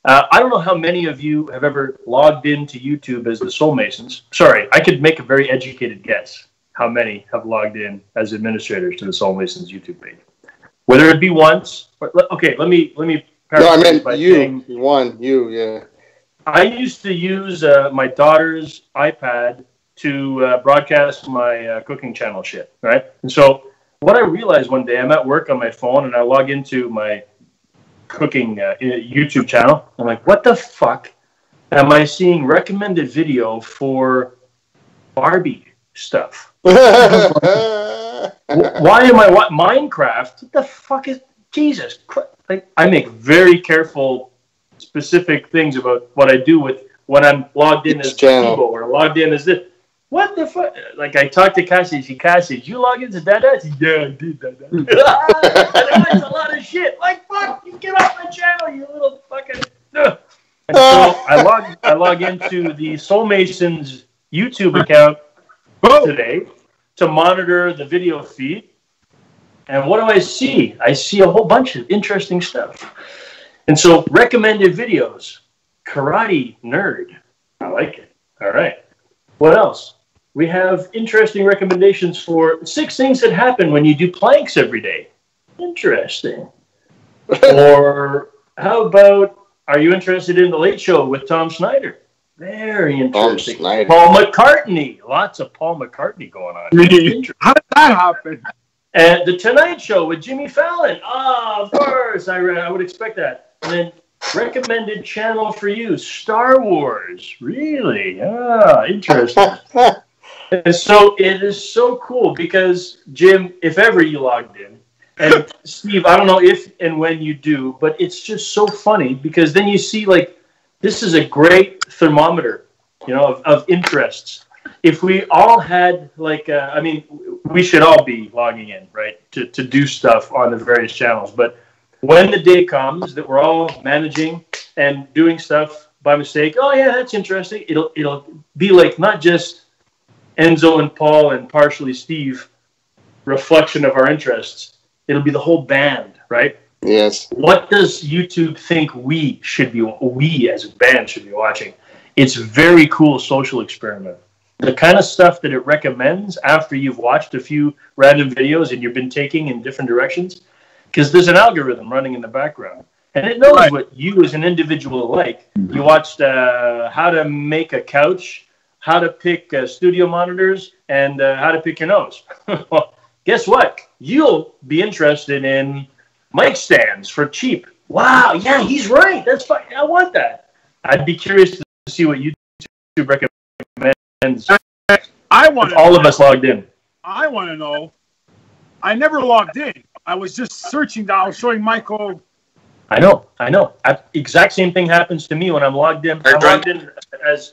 I don't know how many of you have ever logged into YouTube as the Soulmasons. Sorry, I could make a very educated guess how many have logged in as administrators to the Soulmasons YouTube page. Whether it be once, okay, let me No, I meant you. Yeah. I used to use my daughter's iPad to broadcast my cooking channel shit, right? And so what I realized one day, I'm at work on my phone and I log into my cooking YouTube channel. I'm like, what the fuck am I seeing recommended video for Barbie stuff? Why am I Minecraft? What the fuck is Jesus Christ? Like, I make very careful, specific things about what I do with when I'm logged in as Tibo or logged in as this. What the fuck? Like, I talked to Cassie. Cassie, did you log into Dada? Yeah, I did Dada. And it was a lot of shit. Like, fuck, you get off my channel, you little fucking. And so I log into the Soulmasons YouTube account today to monitor the video feed. And what do I see? I see a whole bunch of interesting stuff. And so, recommended videos. Karate nerd. I like it. All right. What else? We have interesting recommendations for 6 things that happen when you do planks every day. Interesting. Or how about, are you interested in The Late Show with Tom Snyder? Very interesting. Paul McCartney. Lots of Paul McCartney going on. How did that happen? And The Tonight Show with Jimmy Fallon. Of course. I would expect that. And then recommended channel for you, Star Wars. Really? Interesting. And so it is so cool because, Jim, if ever you logged in, and Steve, I don't know if and when you do, but it's just so funny because then you see, like, this is a great thermometer, you know, of interests. If we all had, like, I mean, we should all be logging in, right, to do stuff on the various channels. But when the day comes that we're all managing and doing stuff by mistake, oh, yeah, that's interesting. It'll be like not just Enzo and Paul and partially Steve reflection of our interests. It'll be the whole band, right? Yes. What does YouTube think we as a band should be watching? It's a very cool social experiment. The kind of stuff that it recommends after you've watched a few random videos and you've been taking in different directions, because there's an algorithm running in the background. And it knows what you as an individual like. You watched how to make a couch, how to pick studio monitors, and how to pick your nose. Well, guess what? You'll be interested in mic stands for cheap. Wow, yeah, he's right. That's fine. I want that. I'd be curious to see what YouTube recommends. I want all of us logged in. I want to know. I never logged in. I was just searching. I was showing Michael. I know. Exact same thing happens to me when I'm logged in. I'm logged in as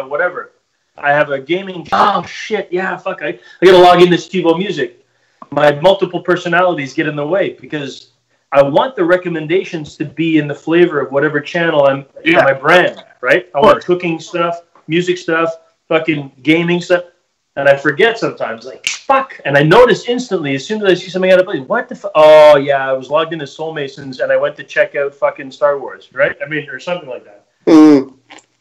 whatever. I have a gaming. Oh shit! Yeah, fuck. I gotta log in to Stevo Music. My multiple personalities get in the way because I want the recommendations to be in the flavor of whatever channel I'm. Yeah. My brand, right? I want cooking stuff, music stuff, fucking gaming stuff. And I forget sometimes, like, fuck. And I notice instantly, as soon as I see something out of place, what the fuck? Oh, yeah, I was logged into Soulmasons and I went to check out fucking Star Wars, right? I mean, or something like that.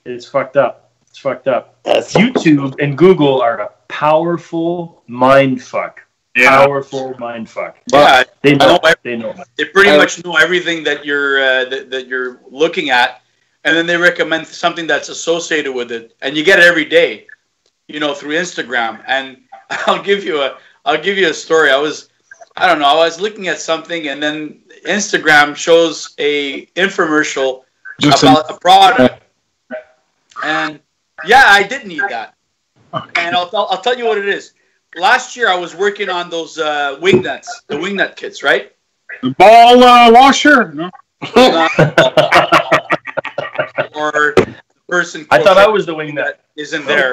It's fucked up. YouTube and Google are a powerful mind fuck. powerful mind fuck. Yeah, they know. They know. They pretty much know everything that you're that you're looking at, and then they recommend something that's associated with it, and you get it every day, you know, through Instagram. And I'll give you a story. I was looking at something, and then Instagram shows a infomercial about a product, and yeah, I did need that. And I'll tell you what it is. Last year, I was working on those wing nuts, the wing nut kits, right? The ball washer? No. Or the person. I thought I was the wing nut. Isn't there?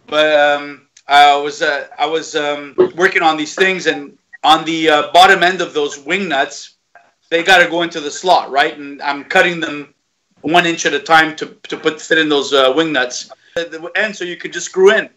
But I was working on these things, and on the bottom end of those wing nuts, they got to go into the slot, right? And I'm cutting them 1 inch at a time to fit in those wing nuts. And so you could just screw in.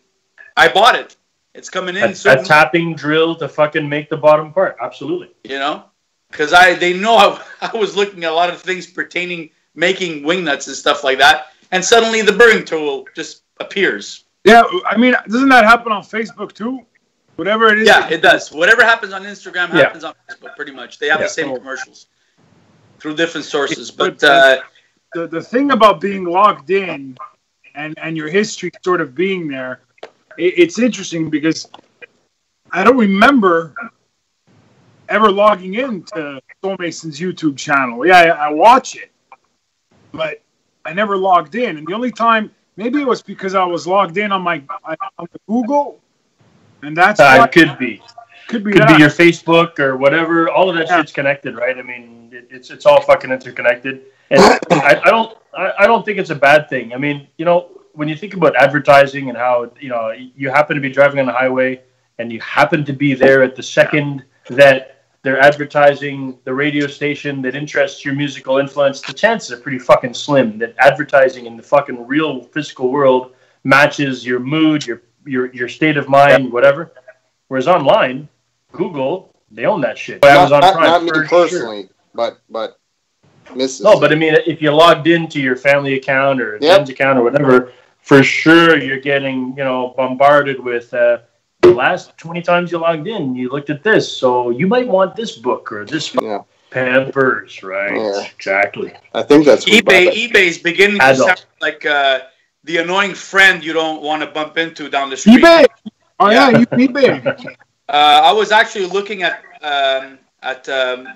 I bought it. It's coming in soon. A tapping drill to fucking make the bottom part. Absolutely. You know, because they know I was looking at a lot of things pertaining making wing nuts and stuff like that, and suddenly the burring tool just appears. Yeah, I mean, doesn't that happen on Facebook too? Whatever it is. Yeah, it does. Whatever happens on Instagram happens on Facebook. Pretty much, they have the same commercials through different sources. But the thing about being logged in and your history sort of being there, it's interesting because I don't remember ever logging into Soulmasons YouTube channel. Yeah, I watch it, but I never logged in. And the only time, maybe it was because I was logged in on on Google, and that's it could be your Facebook or whatever. All of that shit's connected, right? I mean, it's all fucking interconnected, and I don't think it's a bad thing. I mean, you know, when you think about advertising and how, you know, you happen to be driving on the highway and you happen to be there at the second that they're advertising the radio station that interests your musical influence, the chances are pretty fucking slim that advertising in the fucking real physical world matches your mood, your state of mind, whatever. Whereas online, Google, they own that shit. Amazon Prime, not me personally, sure. but Mrs. No, but I mean, if you logged into your family account or Jen's account or whatever, for sure you're getting, you know, bombarded with the last 20 times you logged in, you looked at this, so you might want this book or this Pampers, right? Yeah. Exactly. I think that's eBay's beginning to sound like the annoying friend you don't want to bump into down the street. eBay. Oh yeah, eBay. I was actually looking at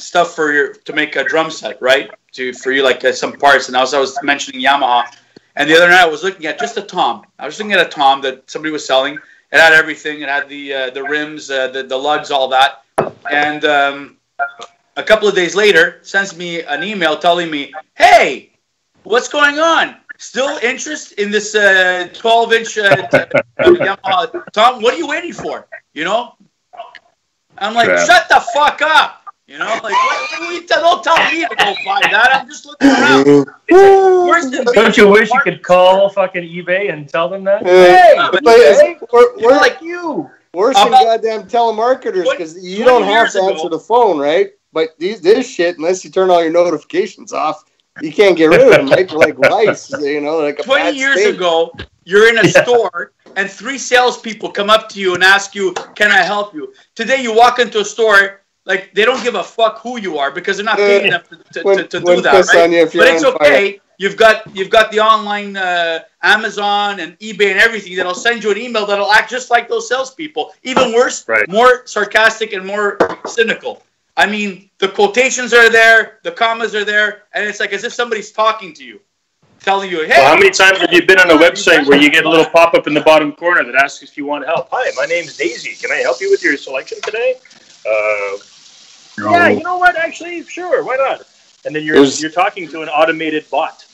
stuff to make a drum set, right? For you, like some parts, and I was mentioning Yamaha. And the other night I was looking at just a tom. I was looking at a tom that somebody was selling. It had everything. It had the rims, the lugs, all that. And a couple of days later, sends me an email telling me, "Hey, what's going on? Still interest in this 12-inch Yamaha tom? What are you waiting for? You know?" I'm like, "Shut the fuck up." You know, like, don't tell me to go buy that. I'm just looking around. Don't you wish you could call fucking eBay and tell them that? We're like you. Worse than goddamn telemarketers, because you don't have to answer the phone, right? But this shit, unless you turn all your notifications off, you can't get rid of them, right? They're like lice, you know, like a 20 years ago, you're in a store, and 3 salespeople come up to you and ask you, "Can I help you?" Today, you walk into a store, like, they don't give a fuck who you are because they're not paying enough to do that, right? But it's okay. You've got the online Amazon and eBay and everything that'll send you an email that'll act just like those salespeople. Even worse, more sarcastic and more cynical. I mean, the quotations are there, the commas are there, and it's like as if somebody's talking to you, telling you, "Hey." Well, how many times have you been on a website where you get a little pop-up in the bottom corner that asks if you want help? "Hi, my name is Daisy. Can I help you with your selection today?" Yeah, you know what? Actually, sure, why not? And then you're talking to an automated bot.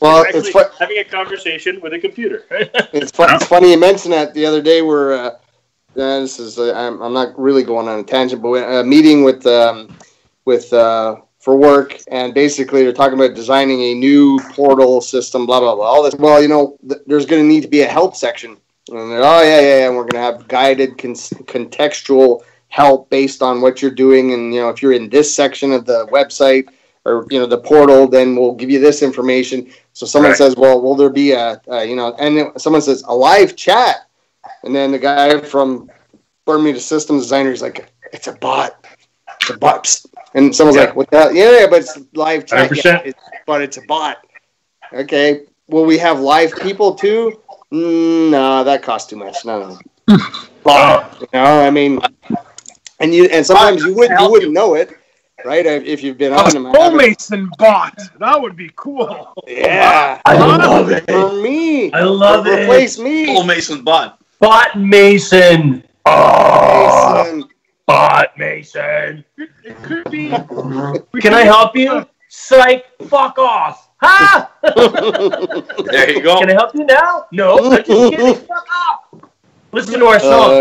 Well, it's having a conversation with a computer. It's funny you mentioned that. The other day we're this is I'm not really going on a tangent, but a meeting with for work, and basically they're talking about designing a new portal system, blah blah blah. All this. Well, you know, there's going to need to be a help section, and they're, and we're going to have guided contextual help based on what you're doing, and you know, if you're in this section of the website or, you know, the portal, then we'll give you this information. So someone says, "Well, will there be a you know?" And someone says, "A live chat." And then the guy from Burmese Systems Designer is like, it's a bot. It's a bot. And someone's like, what the hell? Yeah, but it's live chat. Yeah, but it's a bot. Okay. Will we have live people too? No, that costs too much. No. Bot. You know, I mean, and sometimes you wouldn't know it, right? If you've been on them. Soulmason bot. That would be cool. Yeah. I love it. For me. I love it. Replace me. Soulmason bot. Bot Mason. Oh. Mason. Bot Mason. It could be. Can I help you? Psych. Fuck off. Ha! There you go. Can I help you now? No. I'm just kidding. Fuck off. Listen to our song.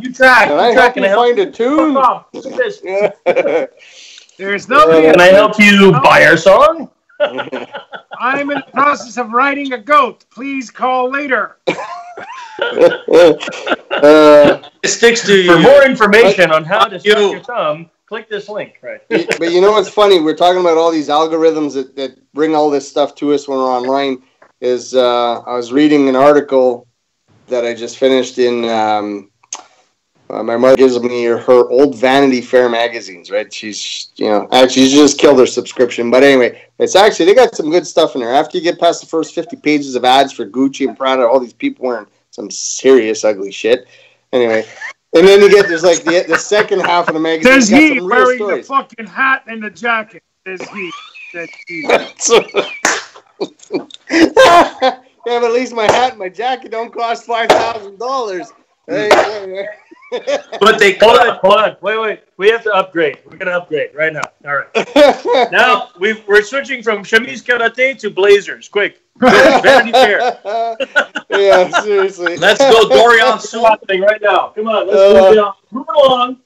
You track. Can I help you find a tune? Fuck off. Look at this. There's nobody. Can I help you buy our song? I'm in the process of writing a goat. Please call later. It sticks to you. For more information on how to suck your thumb, click this link. Right. But you know what's funny? We're talking about all these algorithms that bring all this stuff to us when we're online. I was reading an article that I just finished in. My mother gives me her old Vanity Fair magazines, right? She's just killed her subscription. But anyway, it's actually, they got some good stuff in there. After you get past the first 50 pages of ads for Gucci and Prada, all these people wearing some serious ugly shit. Anyway, and then there's like the second half of the magazine. There's he wearing the fucking hat and the jacket. There's he. Yeah, but at least my hat and my jacket don't cost $5,000. Hey. But they hold on. Wait. We have to upgrade. We're gonna upgrade right now. All right. Now we're switching from chemise karate to blazers. Quick. Vanity Fair. Yeah, seriously. Let's go, Dorian. Thing right now. Come on, let's move along.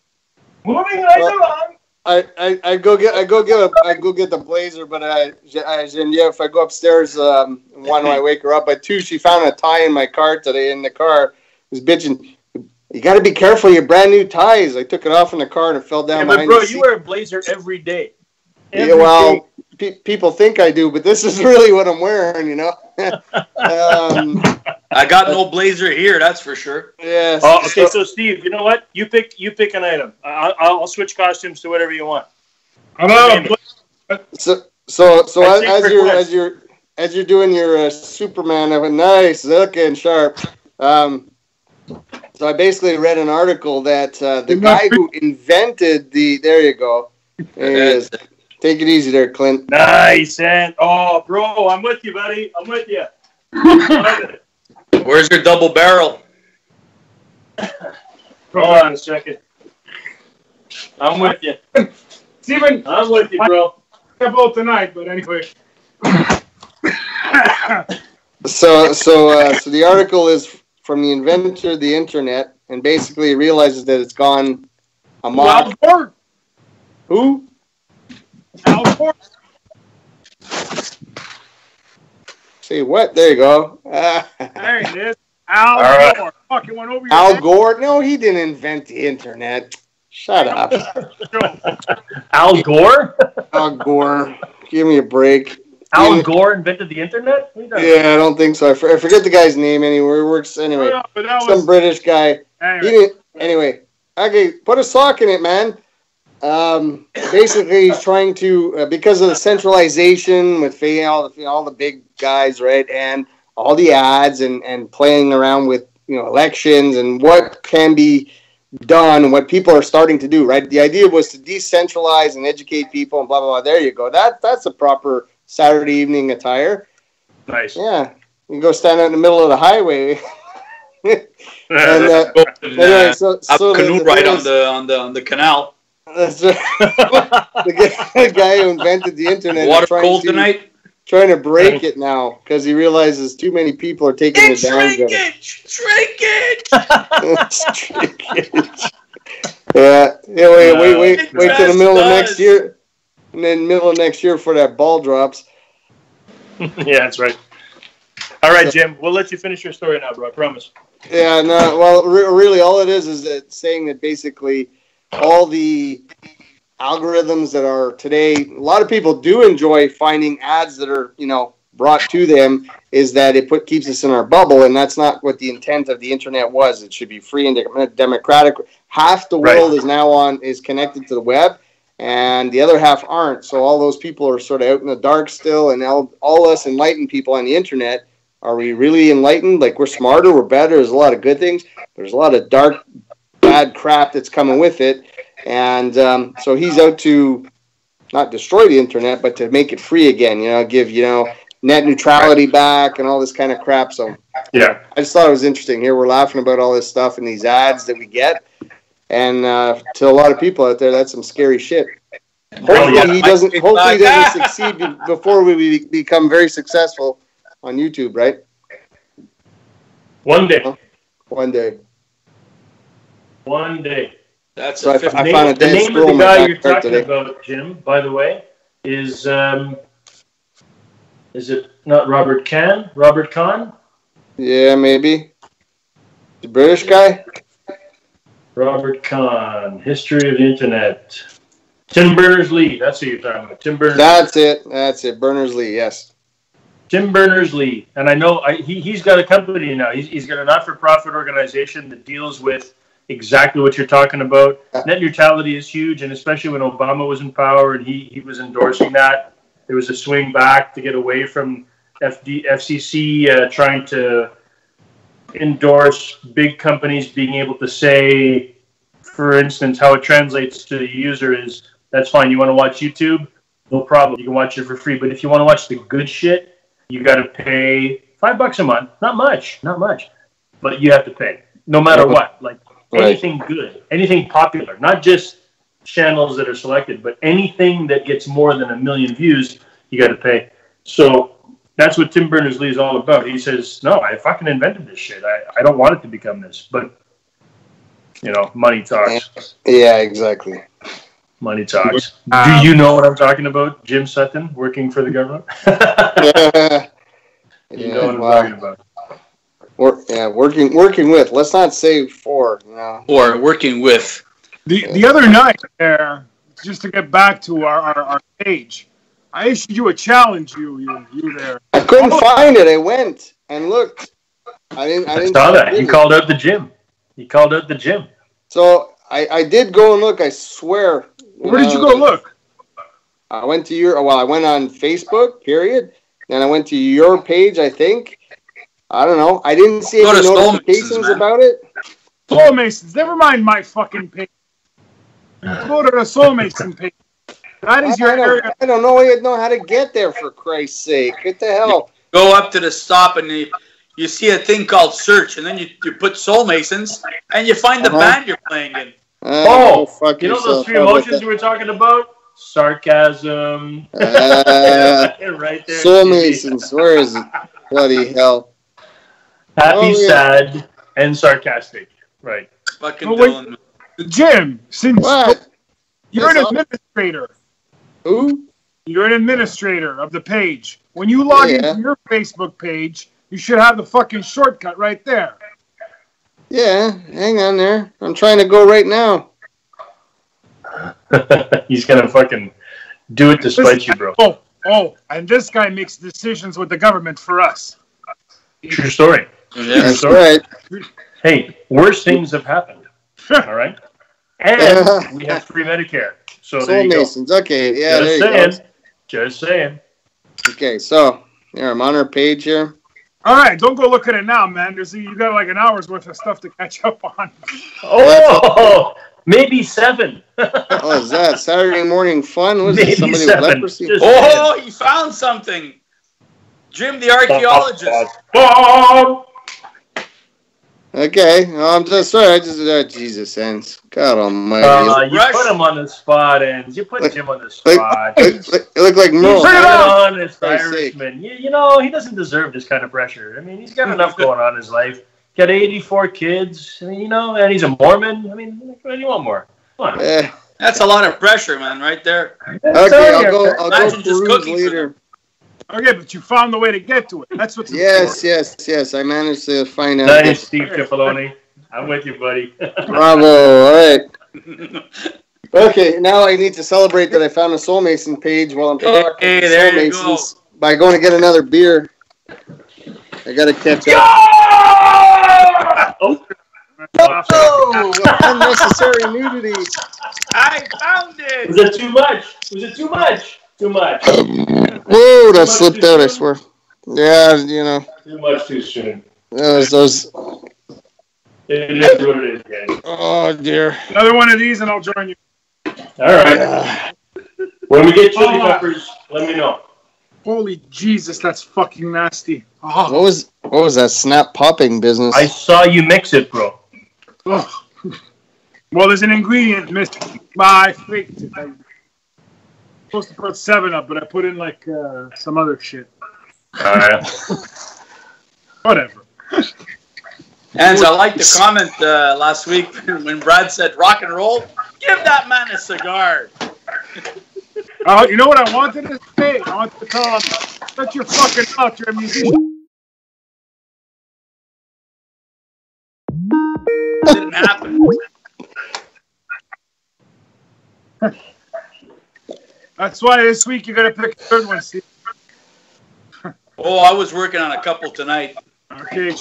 Moving right along. I go get the blazer, but if I go upstairs, one I wake her up. But two, she found a tie in my car today. In the car, was bitching. You got to be careful. Your brand new ties. I took it off in the car and it fell down. But bro, you wear a blazer every day. People think I do, but this is really what I'm wearing. You know. I got no blazer here, that's for sure. Yes. Oh, okay. So Steve, you know what? You pick an item. I'll switch costumes to whatever you want. So as you're doing your Superman of a nice looking sharp. So I basically read an article that the guy who invented there you go. There he is. Take it easy there, Clint. Nice. And bro, I'm with you, buddy. I'm with you. Where's your double barrel? Hold on a second. I'm with you. Steven, I'm with you, bro. Both tonight, but anyway. So the article is from the inventor of the internet, and basically he realizes that it's gone amok. Al Gore. Who? Al Gore. See what? There you go. There it is. Al Gore. Fucking went over your Al head. Gore? No, he didn't invent the internet. Shut up. Al Gore? Al Gore. Give me a break. Al Gore invented the internet? Yeah, I don't think so. I forget the guy's name anyway. He works anyway. Some British guy. Anyway. Okay, put a sock in it, man. Basically, he's trying to, because of the centralization with all the big guys, right, and all the ads and playing around with elections and what can be done, what people are starting to do, right? The idea was to decentralize and educate people and blah blah blah. There you go. That's a proper Saturday evening attire. Nice. Yeah, you can go stand out in the middle of the highway. Anyway, canoe ride on the canal. That's right. the guy who invented the internet. Water cold tonight. Trying to break it now because he realizes too many people are taking advantage of it. Shrinkage. Yeah. Wait till the middle of next year, and then middle of next year for that ball drops. Yeah, that's right. All right, Jim. We'll let you finish your story now, bro. I promise. Yeah. No. Well, really, all it is that saying that basically all the algorithms that are today, a lot of people do enjoy finding ads that are, brought to them is that it keeps us in our bubble, and that's not what the intent of the internet was. It should be free and democratic. Half the world is connected to the web, and the other half aren't. So all those people are sort of out in the dark still, and all us enlightened people on the internet, are we really enlightened? Like, we're smarter, we're better, there's a lot of good things. There's a lot of dark, bad crap that's coming with it. And so he's out to not destroy the internet, but to make it free again, give, net neutrality back and all this kind of crap. So yeah, I just thought it was interesting. Here we're laughing about all this stuff and these ads that we get. And to a lot of people out there, that's some scary shit. Hopefully he doesn't succeed before we become very successful on YouTube, right? One day. One day. That's so the name of the guy you're talking about, Jim, by the way, is it not Robert Kahn? Robert Kahn? Yeah, maybe. The British guy? Robert Kahn, History of the Internet. Tim Berners-Lee, that's who you're talking about. Tim Berners-Lee. That's it. Berners-Lee, yes. Tim Berners-Lee. And I know he's got a company now. He's got a not-for-profit organization that deals with exactly what you're talking about. Net neutrality is huge, and especially when Obama was in power and he was endorsing that, there was a swing back to get away from FCC trying to endorse big companies being able to say, for instance, how it translates to the user is, that's fine, you want to watch YouTube? No problem, you can watch it for free. But if you want to watch the good shit, you got to pay $5 a month. Not much, but you have to pay, no matter what. Like, anything good, anything popular, not just channels that are selected, but anything that gets more than 1 million views, you got to pay. So that's what Tim Berners-Lee is all about. He says, no, I fucking invented this shit. I don't want it to become this, but money talks. Yeah, exactly. Money talks. Do you know what I'm talking about, Jim Sutton, working for the government? You know what I'm talking about. Working with. Let's not say for. Or working with. The other night there, just to get back to our page, I issued you a challenge. You there. I couldn't find it. I went and looked. I didn't saw that. You called out the gym. So I did go and look. I swear. Where did you go look? I went to I went on Facebook. Period. Then I went to your page. I think. I don't know. I didn't see any notifications about it. Soulmasons. Never mind my fucking page. Go to the Soulmason page. That is your area. I don't know how to get there, for Christ's sake. What the hell? Go up to the stop and you see a thing called search, and then you put Soulmasons, and you find the band you're playing in. You know those 3 emotions you were talking about? Sarcasm. Right there. Soulmasons. Where is it? Bloody hell. Happy, sad, and sarcastic. Right. Fucking Dylan. Jim, since what? You're an administrator. Who? You're an administrator of the page. When you log into your Facebook page, you should have the fucking shortcut right there. Yeah, hang on there. I'm trying to go right now. He's gonna fucking do it to spite you, bro. And this guy makes decisions with the government for us. True story. That's right. Hey, worse things have happened. All right? And we have free Medicare. So there you go. Soulmasons. Okay, yeah, there you go. Just saying. Okay, so here, I'm on our page here. All right, don't go look at it now, man. You got like an hour's worth of stuff to catch up on. Oh, maybe 7. Oh, is that Saturday morning fun? Was it somebody 7. with leprosy? You found something. Jim the archaeologist. Okay, I'm just sorry. Jesus, ends. God Almighty! You put him on the spot, and you put Jim on the spot. It looked like Merle. He's an honest Irishman. You know, he doesn't deserve this kind of pressure. I mean, he's got enough going on in his life. Got 84 kids. I mean, and he's a Mormon. I mean, what do you want more? Come on. That's a lot of pressure, man, right there. Okay, I'll go peruse later. Okay, but you found the way to get to it. That's what's Yes. I managed to find out. Nice, Steve Cipollone. I'm with you, buddy. Bravo. All right. Okay, now I need to celebrate that I found a Soulmason page while I'm talking. Hey, there you go. by going to get another beer. I gotta catch up. Oh! Unnecessary nudity. I found it. Was it too much? Was it too much? Too much. Whoa, that slipped out, I swear. Yeah, you know. Too much too soon. Those. It is what it is, guys. Oh, dear. Another one of these and I'll join you. All right. When we get chili peppers, let me know. Holy Jesus, that's fucking nasty. Oh. What was that snap popping business? I saw you mix it, bro. Oh. Well, there's an ingredient missing. I faked it. I was supposed to put 7-Up, but I put in like some other shit. All right. Whatever. And I liked the comment last week when Brad said rock and roll. Give that man a cigar. You know what I wanted to say? I wanted to tell him, shut your fucking mouth, you're a musician. It didn't happen. That's why this week you got to pick a third one, Steve. Oh, I was working on a couple tonight. Okay.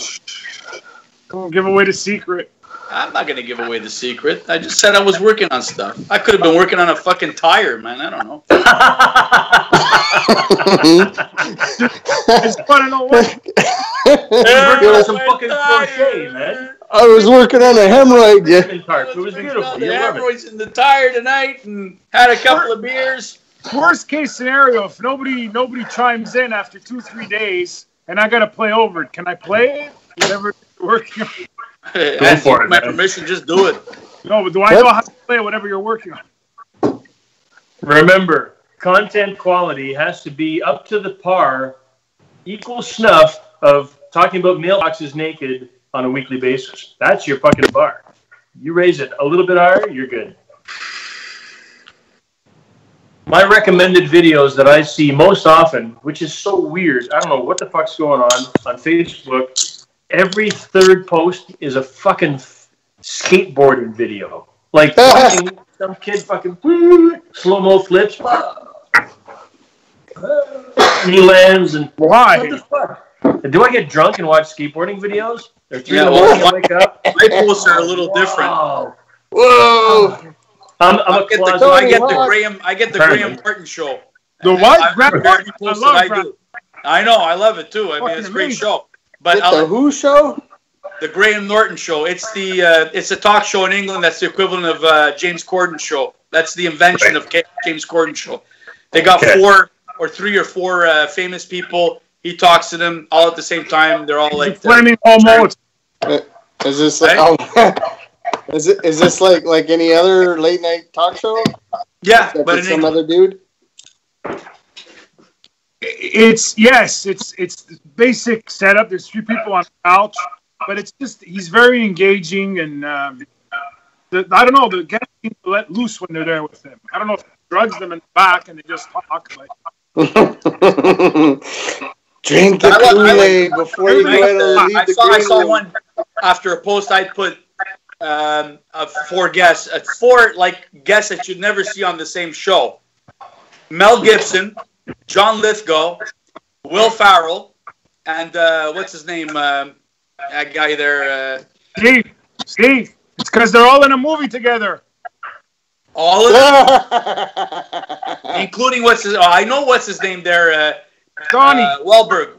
Don't give away the secret. I'm not going to give away the secret. I just said I was working on stuff. I could have been working on a fucking tire, man. I don't know. I just want to know what. Working on some fucking crochet, man. I was working on a hemorrhoid. Yeah. It was beautiful. The hemorrhoids in the tire tonight and had a couple of beers. Worst case scenario, if nobody chimes in after 2-3 days and I got to play over it, can I play it? Whatever you're working on. Go for it, my permission, just do it. No, but do I know how to play whatever you're working on? Remember, content quality has to be up to the par, equal snuff of talking about mailboxes naked on a weekly basis. That's your fucking bar. You raise it a little bit higher, you're good. My recommended videos that I see most often, which is so weird, I don't know what the fuck's going on Facebook. Every third post is a fucking skateboarding video. Like fucking, some kid fucking slow-mo flips. He lands and why? What the fuck? Do I get drunk and watch skateboarding videos? They're 3 in the morning, I wake up. My posts are a little different. Wow. Whoa! I get the Graham Martin show. The what? I know, I love it too. I mean, it's a great show. But the Who show? The Graham Norton show. It's a talk show in England that's the equivalent of James Corden's show. That's the invention of James Corden's show. They got 3 or 4 famous people. He talks to them all at the same time. They're all like flaming homos. Is this like is this like any other late night talk show? Yeah, but in some other dude. It's the basic setup. There's 3 people on the couch, but it's just he's very engaging and I don't know, the guests seem to let loose when they're there with him. I don't know if he drugs them in the back and they just talk like. Drink the Kool-Aid before you leave the I saw one after a post I put of 4 guests, 4 like guests that you'd never see on the same show. Mel Gibson, John Lithgow, Will Ferrell, and what's his name? That guy there. Steve. It's because they're all in a movie together. All of them, including I know what's his name there. Donnie. Wahlberg.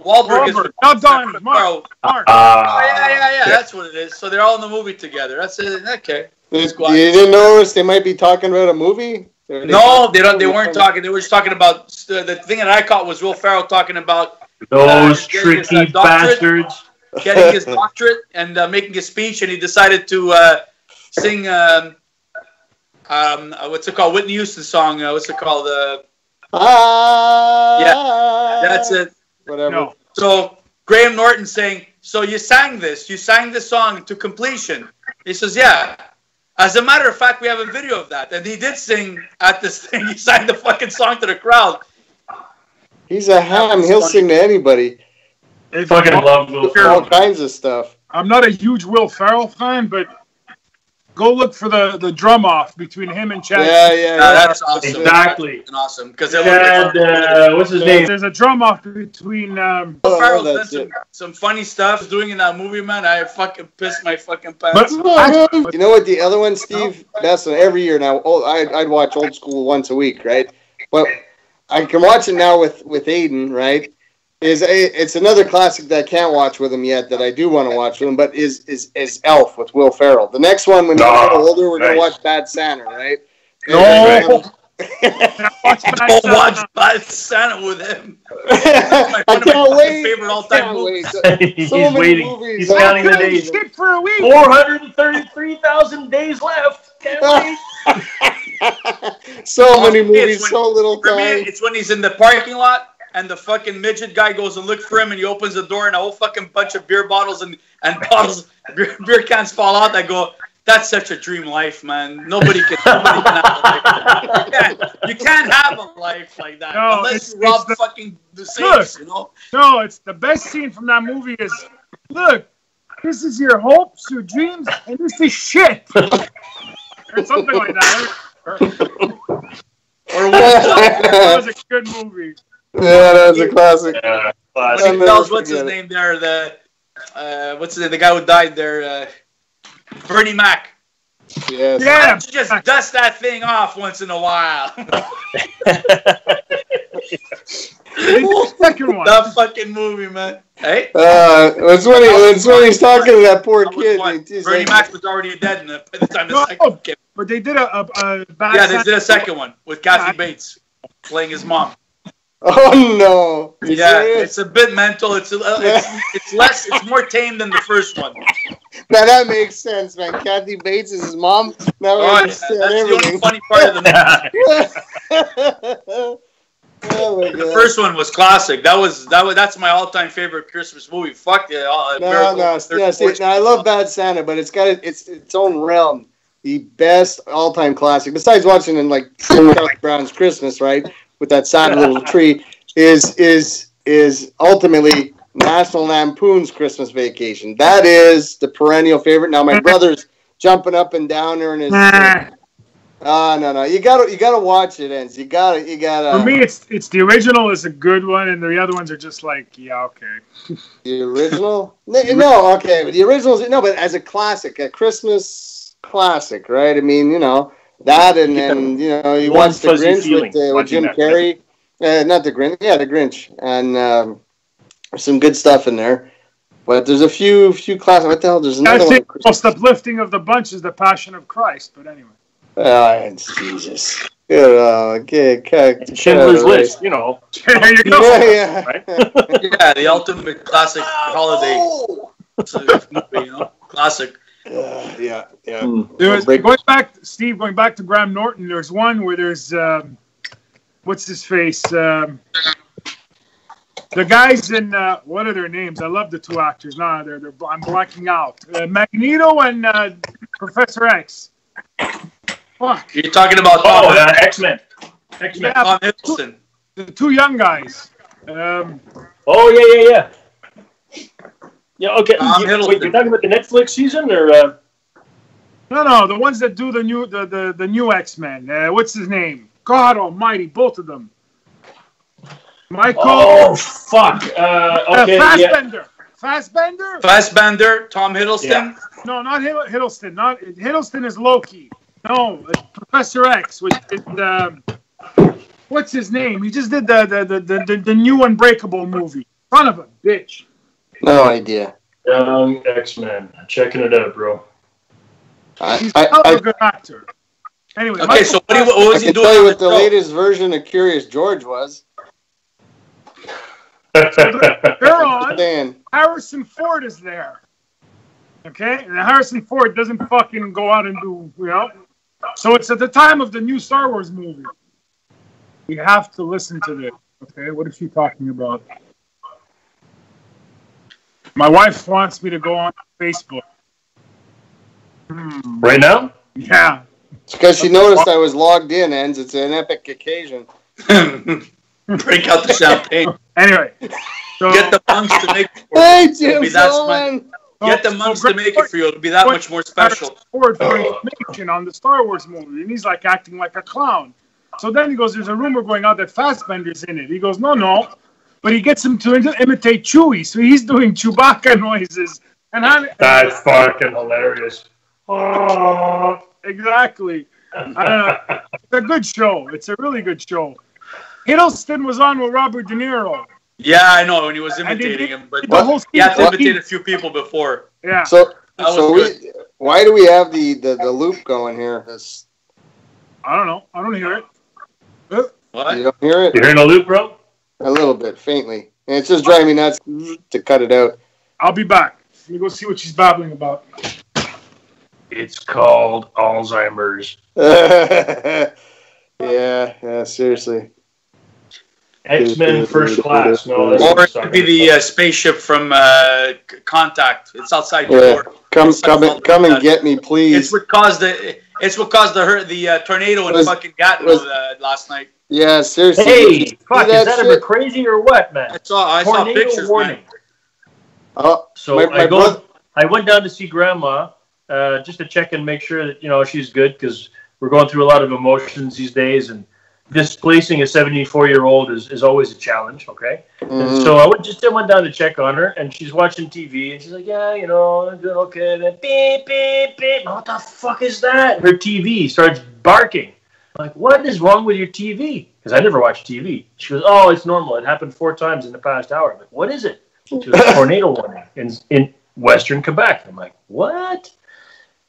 Not Donnie. Mark. Yeah. That's what it is. So they're all in the movie together. That's it. Okay. You didn't notice they might be talking about a movie? No, they weren't talking. They were just talking about the thing that I caught was Will Ferrell talking about those tricky bastards getting his doctorate and making a speech, and he decided to sing what's it called? Whitney Houston song. What's it called? Yeah, that's it. Whatever. No. So Graham Norton saying, "So you sang this song to completion." He says, "Yeah." As a matter of fact, we have a video of that. And he did sing at this thing. He sang the fucking song to the crowd. He's a ham. He'll sing to anybody. I fucking love Will Ferrell. All kinds of stuff. I'm not a huge Will Ferrell fan, but Go look for the drum off between him and Chad. Yeah. That's awesome. Exactly. Awesome. Because what's his name? There's a drum off between. Farrell's done some funny stuff doing in that movie, man. I fucking pissed my fucking pants. You know what? The other one, Steve. That's every year now. I'd watch Old School once a week, right? But I can watch it now with Aiden, right? It's another classic that I can't watch with him yet that I do want to watch with him, but is Elf with Will Ferrell. The next one, when he's a little older, we're going to watch Bad Santa, right? No! Don't watch Bad Santa with him. I can't wait. My favorite all-time movies. He's waiting. He's counting the days. 433,000 days left. Can't wait. So many movies, so little time. For me, it's when he's in the parking lot and the fucking midget guy goes and looks for him and he opens the door and a whole fucking bunch of beer bottles and bottles, beer cans fall out. I go, that's such a dream life, man. Nobody can have a life like that. You can't have a life like that unless you rob fucking the safes, you know? No, it's the best scene from that movie is, look, this is your hopes, your dreams, and this is shit. Or something like that. Or that was a good movie. Yeah, that was a classic. When he tells what's his name there, what's his name? The guy who died there, Bernie Mac. Yes. Yeah. Just dust that thing off once in a while. Second one. That fucking movie, man. Hey. It's when he's talking to that poor kid. Bernie Mac was already dead by the time the second came. But they did a bad. Yeah, they did a second one with Kathy Bates playing his mom. Oh no! Yeah, it's a bit mental. It's more tame than the first one. Now that makes sense, man. Kathy Bates is his mom. Now I understand everything. The only funny part of the movie. Oh my God. The first one was classic. That's my all-time favorite Christmas movie. Fuck it. No. See, I love Bad Santa, but it's got its own realm. The best all-time classic, besides watching in like Charlie Brown's Christmas, right, with that sad little tree, is ultimately National Lampoon's Christmas Vacation. That is the perennial favorite. Now my brother's jumping up and down there in his. No. You gotta watch it, Enz. You gotta. For me, it's the original is a good one, and the other ones are just like, yeah, okay. The original? No, okay, but the original is but as a classic, a Christmas classic, right? I mean, that, and then you watch The Grinch with Jim Carrey. Not The Grinch, yeah, The Grinch, and there's some good stuff in there. But there's a few classics. What the hell? There's another one. I think the most uplifting of the bunch is The Passion of Christ. But anyway. Jesus. Schindler's List, There you go. Yeah. Right? Yeah, the ultimate classic holiday movie, classic. Yeah. Going back to Graham Norton, there's one where there's what's his face? The guys in what are their names? I love the two actors. No, I'm blanking out. Magneto and Professor X. Fuck. You're talking about X-Men. Yeah, Tom Hiddleston. The two young guys. Yeah. Yeah, okay. Wait, you're talking about the Netflix season, or? No, the ones that do the new X-Men. What's his name? God Almighty, both of them. Michael. Oh fuck. Okay. Fassbender. Fassbender. Tom Hiddleston. Yeah. No, not Hiddleston. Hiddleston is Loki. No, Professor X. Which is what's his name? He just did the new Unbreakable movie. Son of a bitch. No idea. Young X-Men. Checking it out, bro. He's a good actor. Anyway. Okay, so what was he doing? I can tell you what the latest version of Curious George was. They're on. Harrison Ford is there. Okay? And Harrison Ford doesn't fucking go out and do, So it's at the time of the new Star Wars movie. We have to listen to this. Okay? What is she talking about? My wife wants me to go on Facebook. Right now? Yeah. It's because she noticed I was logged in, Enz. It's an epic occasion. Break out the champagne. Anyway. So, get the punks to make Hey, Jim Sullivan. Get the months to make it for you. It'll be that much more special. For information on the Star Wars movie, and he's like acting like a clown. So then he goes, there's a rumor going out that Fassbender's in it. He goes, no. But he gets him to imitate Chewie. So he's doing Chewbacca noises. That's fucking hilarious. Oh, exactly. It's a good show. It's a really good show. Hiddleston was on with Robert De Niro. Yeah, I know, when he was imitating him. But he had to imitate a few people before. Yeah. Why do we have the loop going here? I don't know. I don't hear it. What? You don't hear it? You hearing a loop, bro? A little bit, faintly. And it's just driving me nuts to cut it out. I'll be back. Let me go see what she's babbling about. It's called Alzheimer's. Yeah, seriously. X-Men First Class. No, or it could be the spaceship from Contact. It's outside your door. Come and get me, please. It's what caused the tornado in fucking Gatineau last night. Yeah, seriously. Hey, fuck, is that ever crazy or what, man? I saw pictures, warning. Man. Oh, so I went down to see Grandma just to check and make sure that she's good, because we're going through a lot of emotions these days, and displacing a 74-year-old is always a challenge. Okay, and so I went down to check on her, and she's watching TV, and she's like, yeah, I'm doing okay. Then beep beep beep. What the fuck is that? Her TV starts barking. I'm like, what is wrong with your TV? Because I never watch TV. She goes, oh, it's normal. It happened 4 times in the past hour. I'm like, what is it? She goes, tornado warning in Western Quebec. I'm like, what?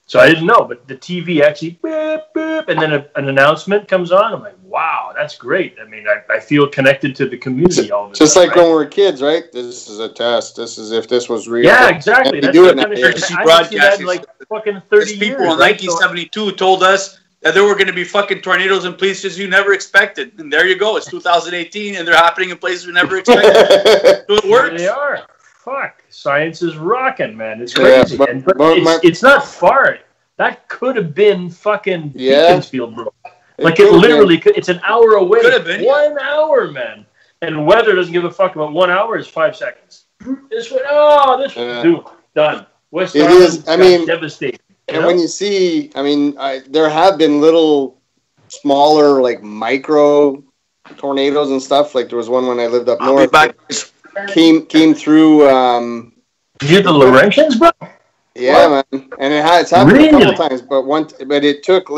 So I didn't know, but the TV actually beep, beep, and then an announcement comes on. I'm like, wow, that's great. I mean, I feel connected to the community all the time. Just like when we were kids, right? This is a test. This is if this was real. Yeah, exactly. That's do it now. Broadcasting. Like fucking 30 years. People in 1972 told us that there were going to be fucking tornadoes in places you never expected. And there you go. It's 2018, and they're happening in places we never expected. So it works. They are. Fuck. Science is rocking, man. It's crazy. Yeah, it's not far. That could have been fucking Beaconsfield, bro. Like, it literally could. It's an hour away. Could have been. 1 hour, man. And weather doesn't give a fuck about 1 hour. Is 5 seconds. Dude, done. West Island, devastating. And when you see, there have been little, smaller, like micro tornadoes and stuff. Like there was one when I lived up north. Came through. You the Laurentians, bro? Yeah, man. And it's happened a couple times, but it took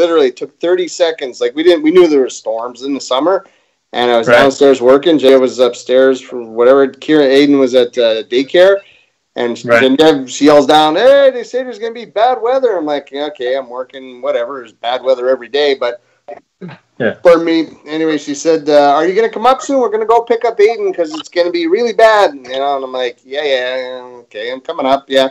30 seconds. Like we knew there were storms in the summer, and I was downstairs working. Jay was upstairs for whatever. Aiden was at daycare. And she yells down, hey, they say there's going to be bad weather. I'm like, yeah, okay, I'm working, whatever. There's bad weather every day. But for me, anyway, she said, are you going to come up soon? We're going to go pick up Aiden because it's going to be really bad. And I'm like, yeah, okay, I'm coming up, yeah.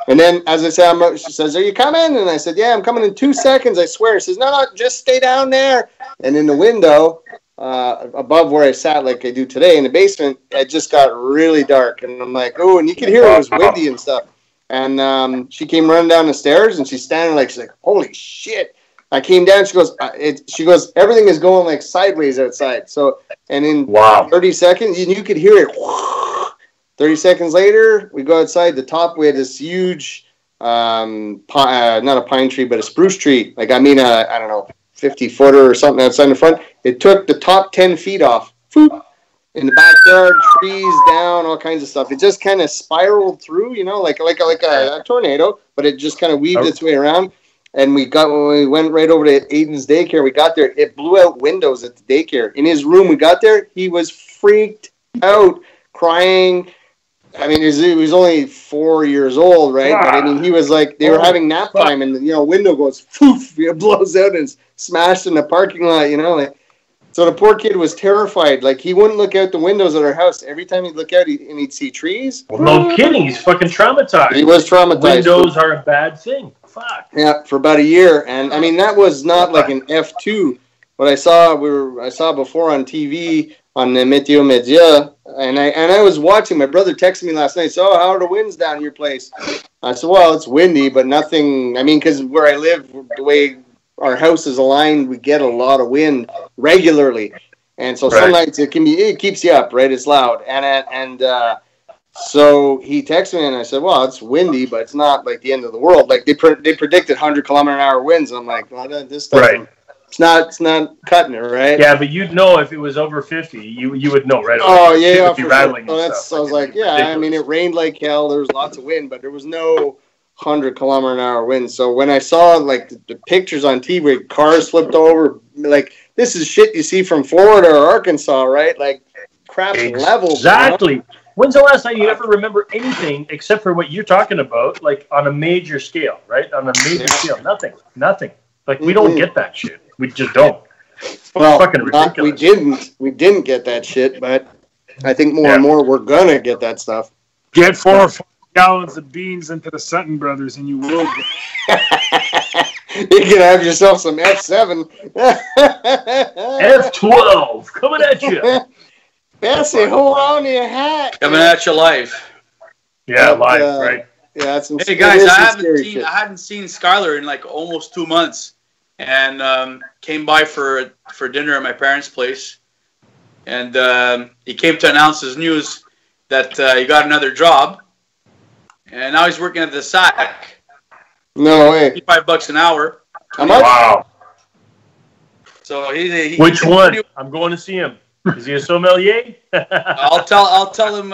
And then, as I said, she says, are you coming? And I said, yeah, I'm coming in 2 seconds, I swear. She says, no, just stay down there. And in the window, above where I sat like I do today in the basement, it just got really dark. And I'm like, oh, and you could hear it was windy and stuff. And she came running down the stairs, and she's standing she's like, holy shit. I came down, she goes, everything is going like sideways outside. So, and in 30 seconds, you could hear it. 30 seconds later, we go outside. The top, we had this huge, not a pine tree, but a spruce tree. Like, I don't know, 50-footer or something outside in the front. It took the top 10 feet off. Foop. In the backyard, trees down, all kinds of stuff. It just kind of spiraled through, like a tornado, but it just kind of weaved its way around. And when we went right over to Aiden's daycare, we got there, it blew out windows at the daycare. In his room, we got there, he was freaked out, crying. He was only 4 years old, right? But he was like, they were having nap time, and window goes, poof, it blows out and it's smashed in the parking lot, So the poor kid was terrified. Like, he wouldn't look out the windows at our house. Every time he'd look out, he'd see trees. Well, no kidding. He's fucking traumatized. He was traumatized. Windows are a bad thing. Fuck. Yeah, for about a year. And, that was not like an F2. What I saw before on TV on the Meteo Media, and I was watching. My brother texted me last night. So, how are the winds down your place? I said, well, it's windy, but nothing. Because where I live, the way our house is aligned, we get a lot of wind regularly, and so some nights it keeps you up, right? It's loud, and So he texted me and I said, well, it's windy, but it's not like the end of the world. Like they predicted 100-kilometer-an-hour winds. I'm like, well, this doesn't. Right. It's not cutting it, right? Yeah, but you'd know if it was over 50. You would know right away. Oh yeah, for rattling sure. I was like, yeah. Ridiculous. I mean, it rained like hell. There was lots of wind, but there was no 100-kilometer-an-hour wind. So when I saw like the pictures on TV, cars flipped over, like this is shit you see from Florida or Arkansas, right? Like crap levels. Exactly. You know? When's the last time you ever remember anything except for what you're talking about, like on a major scale, right? On a major scale, nothing. Like we don't get that shit. We just don't. Well, fucking ridiculous. We didn't get that shit, but I think more and more we're gonna get that stuff. Get 4 or 5 gallons of beans into the Sutton Brothers, and you will. You can have yourself some F7. F12 coming at you. Bessie, hold on to your hat. Coming at your life. Yeah, live, right? Yeah, that's some. Hey guys, I hadn't seen Skylar in like almost 2 months, and came by for dinner at my parents' place, and he came to announce his news that he got another job, and now he's working at the SAC. No way. $55 an hour. How much? Wow. So which one? I'm going to see him. Is he a sommelier? I'll tell him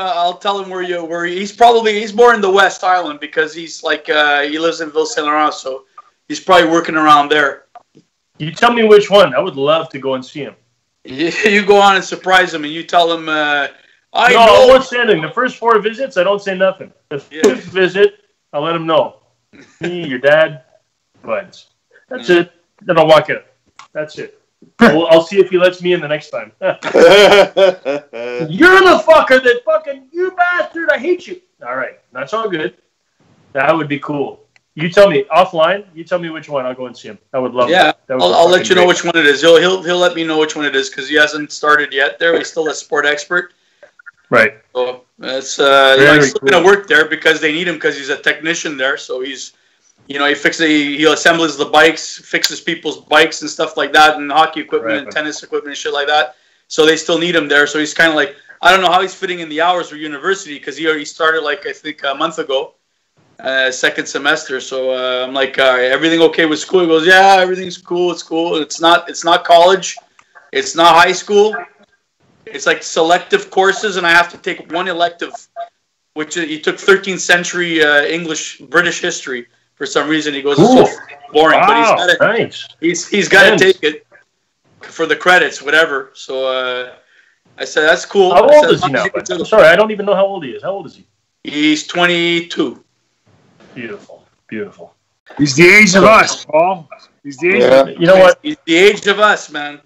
where he's more in the West Island because he's like he lives in Ville Saint Laurent, so he's probably working around there. You tell me which one. I would love to go and see him. You go on and surprise him, and you tell him. I won't say anything. The first 4 visits, I don't say nothing. The 5th visit, I'll let him know. Me, your dad, buds. That's it. Then I'll walk in. That's it. I'll see if he lets me in the next time. You're the fucker that fucking, you bastard, I hate you. All right, that's all good. That would be cool. You tell me, offline, you tell me which one, I'll go and see him. I would love that. I'll let you know which one it is. He'll let me know which one it is because he hasn't started yet there. He's still a sport expert. Right. So that's he's still going to work there because they need him because he's a technician there. So he's, he he assembles the bikes, fixes people's bikes and stuff like that, and hockey equipment and tennis equipment and shit like that. So they still need him there. So he's kind of like, I don't know how he's fitting in the hours for university because he already started like I think a month ago, second semester. So I'm like, everything okay with school? He goes, yeah, everything's cool. It's cool. It's not college. It's not high school. It's like selective courses, and I have to take one elective, which he took 13th century British history. For some reason, he goes, it's so boring, but he's got to take it for the credits, whatever. So I said, that's cool. How old is he now? I'm sorry, I don't even know how old he is. How old is he? He's 22. Beautiful, beautiful. He's the age of us, Paul. He's the age of us. You know what? He's the age of us, man.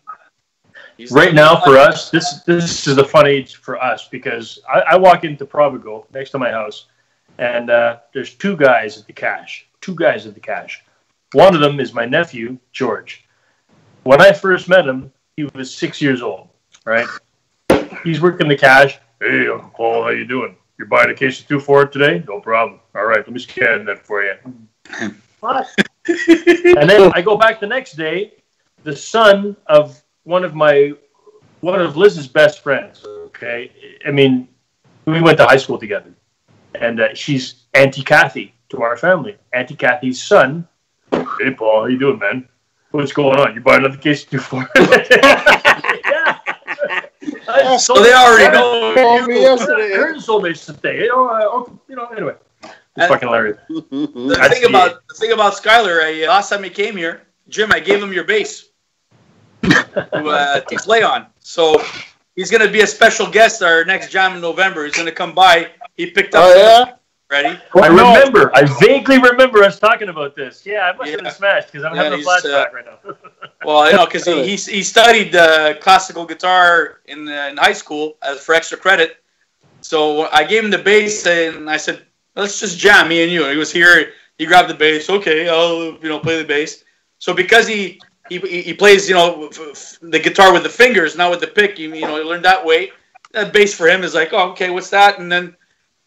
Right now, for us, this is the fun age for us because I walk into Provigo next to my house, and there's 2 guys at the cash. 2 guys at the cash. One of them is my nephew, George. When I first met him, he was 6 years old, right? He's working the cash. Hey, Uncle Paul, how you doing? You're buying a case of 2-4 today? No problem. All right, let me scan that for you. What? And then I go back the next day. The son of one of Liz's best friends. Okay, I mean, we went to high school together, and she's Auntie Kathy to our family. Auntie Kathy's son. Hey, Paul, how you doing, man? What's going on? You buy another case of 2-4? Yeah. So they already know. I heard the Soulmasons today. Anyway, it's fucking hilarious. The thing about Skylar, last time he came here, Jim, I gave him your bass to play on. So he's going to be a special guest our next jam in November. He's going to come by. He picked up. Oh, yeah? Ready? I vaguely remember us talking about this. Yeah, I must have been smashed because I'm having a flashback right now. Well, I know because he studied classical guitar in high school for extra credit. So I gave him the bass and I said, "Let's just jam, me and you." And he was here. He grabbed the bass. Okay, I'll play the bass. So because he plays the guitar with the fingers, not with the pick. He learned that way. That bass for him is like, oh, okay, what's that? And then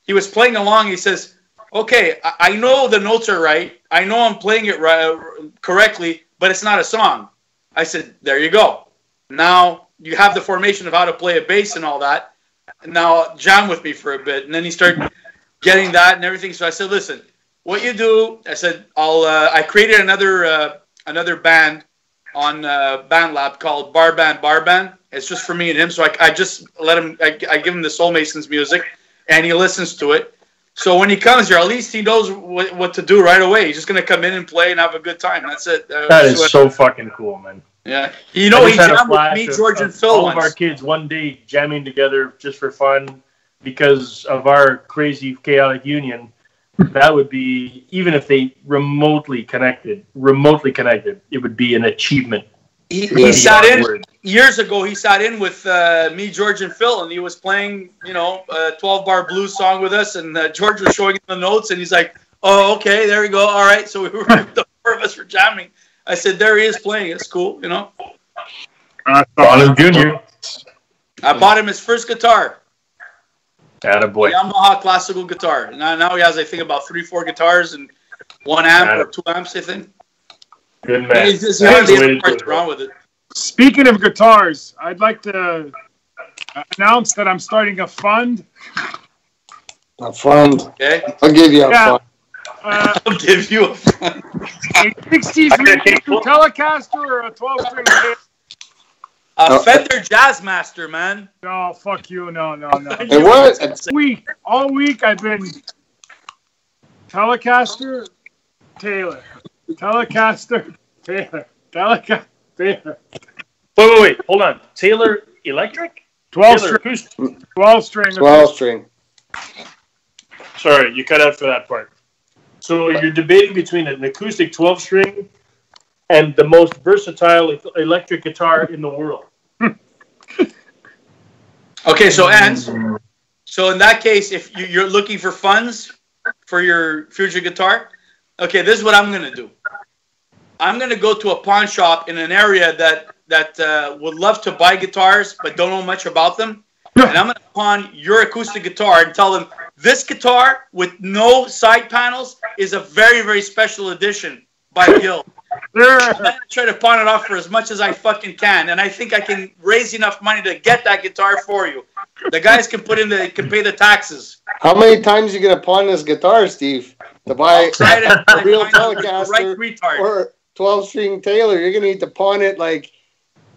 he was playing along. He says, okay, I know the notes are right. I know I'm playing it correctly, but it's not a song. I said, there you go. Now you have the formation of how to play a bass and all that. now jam with me for a bit. And then he started getting that and everything. So I said, listen, what you do, I said, I created another band on BandLab called Bar Band. It's just for me and him. So I just let him, I give him the Soulmasons music and he listens to it. So when he comes here, at least he knows what to do right away. He's just going to come in and play and have a good time. That's it. That is so fucking cool, man. Yeah. You know, he jammed with me, George, and Phil all of our kids one day jamming together just for fun because of our crazy, chaotic union. That would be, even if they remotely connected, it would be an achievement. He sat in years ago. He sat in with me, George, and Phil, and he was playing, a 12-bar blues song with us. And George was showing him the notes, and he's like, "Oh, okay, there we go. All right." So the four of us were jamming. I said, "There he is playing. It's cool, Bonham Jr. I bought him his first guitar. Attaboy. Yamaha classical guitar. Now he has, I think, about 3-4 guitars and 1 amp or 2 amps, I think. Good man. He's hardly wrong with it. Speaking of guitars, I'd like to announce that I'm starting a fund. A fund. Okay. I'll give you a fund. I'll give you a fund. A 60s mini Telecaster or a 12-string? A Fender Jazzmaster, man. No, fuck you. No. Hey, what? All week I've been Telecaster, Taylor. Telecaster, Taylor. Telecaster, Taylor. Wait. Hold on. Taylor Electric? 12-string. 12-string. Sorry, you cut out for that part. So you're debating between an acoustic 12-string and the most versatile electric guitar in the world. Okay, so in that case, if you're looking for funds for your future guitar, okay, this is what I'm going to do. I'm going to go to a pawn shop in an area that would love to buy guitars but don't know much about them. And I'm going to pawn your acoustic guitar and tell them, this guitar with no side panels is a very, very special edition by Gil. And then I try to pawn it off for as much as I fucking can. And I think I can raise enough money to get that guitar for you. The guys can pay the taxes. How many times are you going to pawn this guitar, Steve? To buy a real Telecaster or 12-string Taylor, you're going to need to pawn it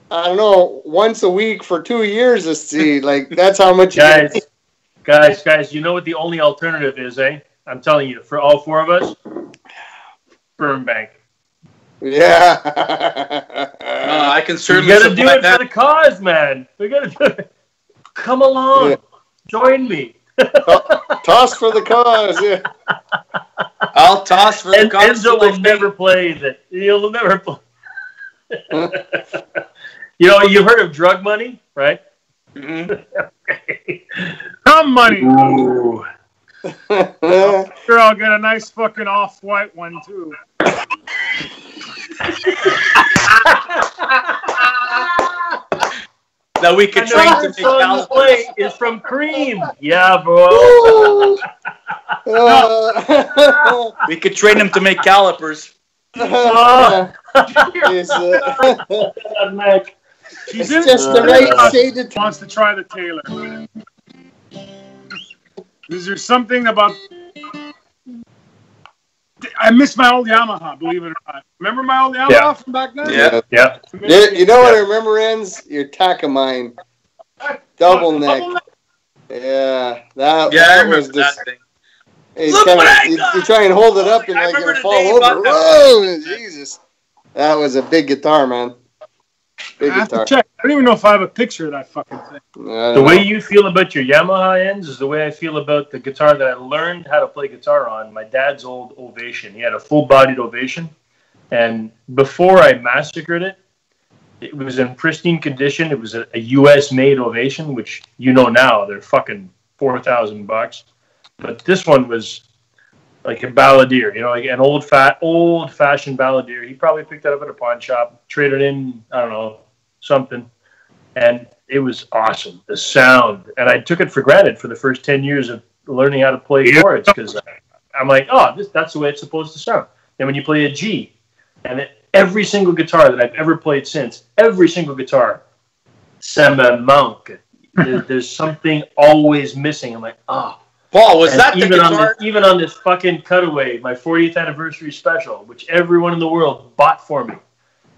once a week for 2 years to see. That's how much Guys, you know what the only alternative is, eh? I'm telling you, for all four of us, sperm bank. Yeah. I can certainly. We got to do it for the cause, man. We got to do it. Come along. Yeah. Join me. Toss for the cause, yeah. I'll toss for the cause. Enzo will never play that. He'll never play. You've heard of drug money, right? Mm-hmm. Come money. Ooh. Sure, I'll get a nice fucking off-white one too. That we could train to make calipers. Is from Cream. Yeah, bro. We could train him to make calipers. She's just the right shade. Wants to try the Taylor. Is there something about? I miss my old Yamaha, believe it or not. Remember my old Yamaha from back then? Yeah. You know what I remember, Enz? Your Takamine. Double neck. Yeah. That was just... Thing. You try and hold it up and it'll fall over. Whoa, Jesus. That was a big guitar, man. Big I have guitar. to check. I don't even know if I have a picture of that fucking thing. The way you feel about your Yamaha ends is the way I feel about the guitar that I learned how to play guitar on. My dad's old Ovation. He had a full-bodied Ovation. And before I massacred it, it was in pristine condition. It was a U.S.-made Ovation, which now they're fucking $4,000. But this one was like a balladeer, like an old-fashioned balladeer. He probably picked that up at a pawn shop, traded in, I don't know, something. And it was awesome, the sound. And I took it for granted for the first 10 years of learning how to play chords because I'm like, that's the way it's supposed to sound. And when you play a G, and every single guitar that I've ever played since, every single guitar, ça me manque. There's something always missing. I'm like, oh. Paul, was that the guitar? Even on this fucking cutaway, my 40th anniversary special, which everyone in the world bought for me,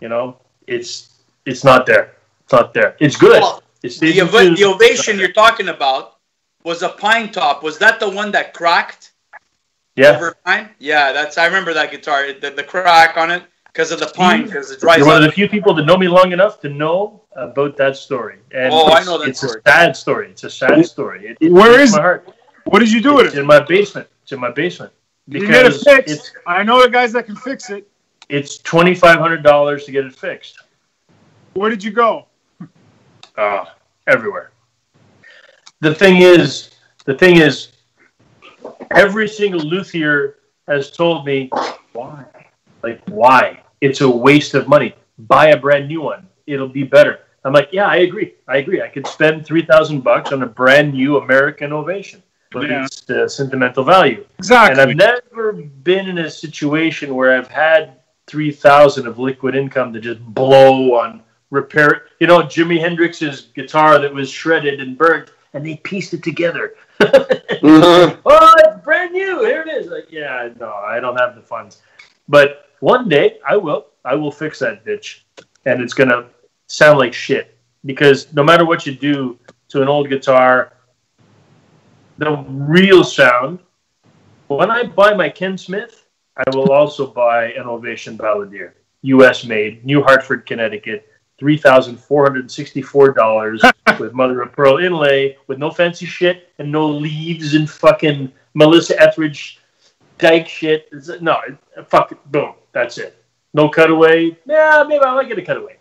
you know, it's not there. It's not there. It's good. Well, the Ovation you're talking about was a pine top. Was that the one that cracked? Yeah. Over time? Yeah, I remember that guitar. The crack on it because of the pine, because it dries You're one of the few people that know me long enough to know about that story. And I know that story. It's a sad story. It's a sad story. Where is my heart? What did you do with it? It's in my basement. It's in my basement. You get it fixed. I know the guys that can fix it. It's $2,500 to get it fixed. Where did you go? Everywhere. The thing is, every single luthier has told me, why? Like, why? It's a waste of money. Buy a brand new one. It'll be better. I'm like, yeah, I agree. I could spend $3,000 on a brand new American Ovation. But it's the sentimental value. Exactly. And I've never been in a situation where I've had $3,000 of liquid income to just blow on repair. You know, Jimi Hendrix's guitar that was shredded and burnt, and they pieced it together. Mm-hmm. Oh, it's brand new. Here it is. Like, yeah, no, I don't have the funds. But one day I will fix that bitch, and it's gonna sound like shit, because no matter what you do to an old guitar, the real sound, when I buy my Ken Smith, I will also buy an Ovation Balladeer, U.S. made, New Hartford, Connecticut, $3,464 with mother of pearl inlay, with no fancy shit and no leaves and fucking Melissa Etheridge dyke shit. No, fuck it, boom, that's it. No cutaway. Yeah, maybe I might get a cutaway.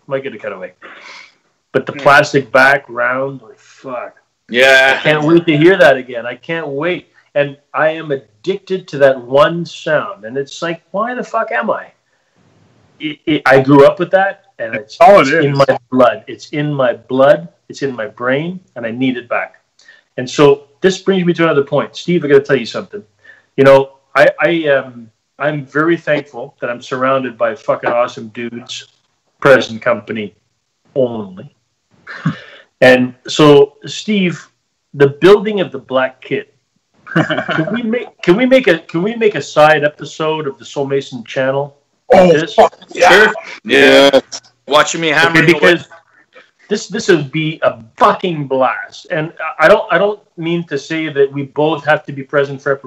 But the plastic back round, like, fuck. Yeah. I can't wait to hear that again. I can't wait. And I am addicted to that one sound. And it's like, why the fuck am I? I grew up with that, and it's in my blood. It's in my blood. It's in my brain, and I need it back. And so this brings me to another point. Steve, I got to tell you something. You know, I'm very thankful that I'm surrounded by fucking awesome dudes, present company only. And so, Steve, the building of the Black Kit. Can we make a side episode of the Soulmason channel? Yeah. Sure. Yeah. Watching me hammer. Okay, because this would be a fucking blast. And I don't mean to say that we both have to be present for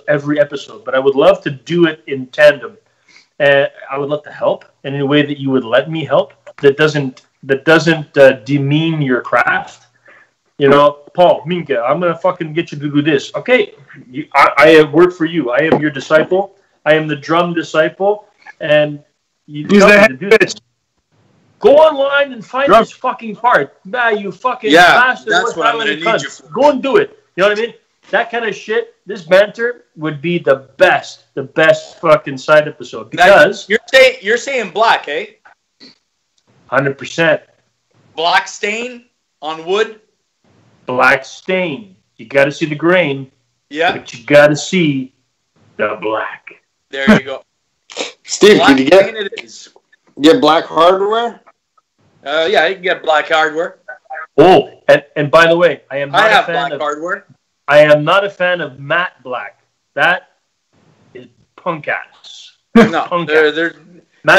every episode, but I would love to do it in tandem. I would love to help in a way that you would let me help. That doesn't demean your craft. You know, Paul, Minka, I'm going to fucking get you to do this. Okay, I work for you. I am your disciple. I am the drum disciple. And you tell me to do this. Go online and find this fucking part. Nah, you fucking bastard. That's what I'm going to need you for. Go and do it. You know what I mean? That kind of shit, this banter would be the best fucking side episode. Because now, you're saying black, eh? 100%. Black stain on wood? Black stain. You got to see the grain. Yeah. But you got to see the black. There you go. Steve, did you get black hardware? Yeah, you can get black hardware. Oh, and by the way, I have black hardware. I am not a fan of matte black. That is punk ass. No, the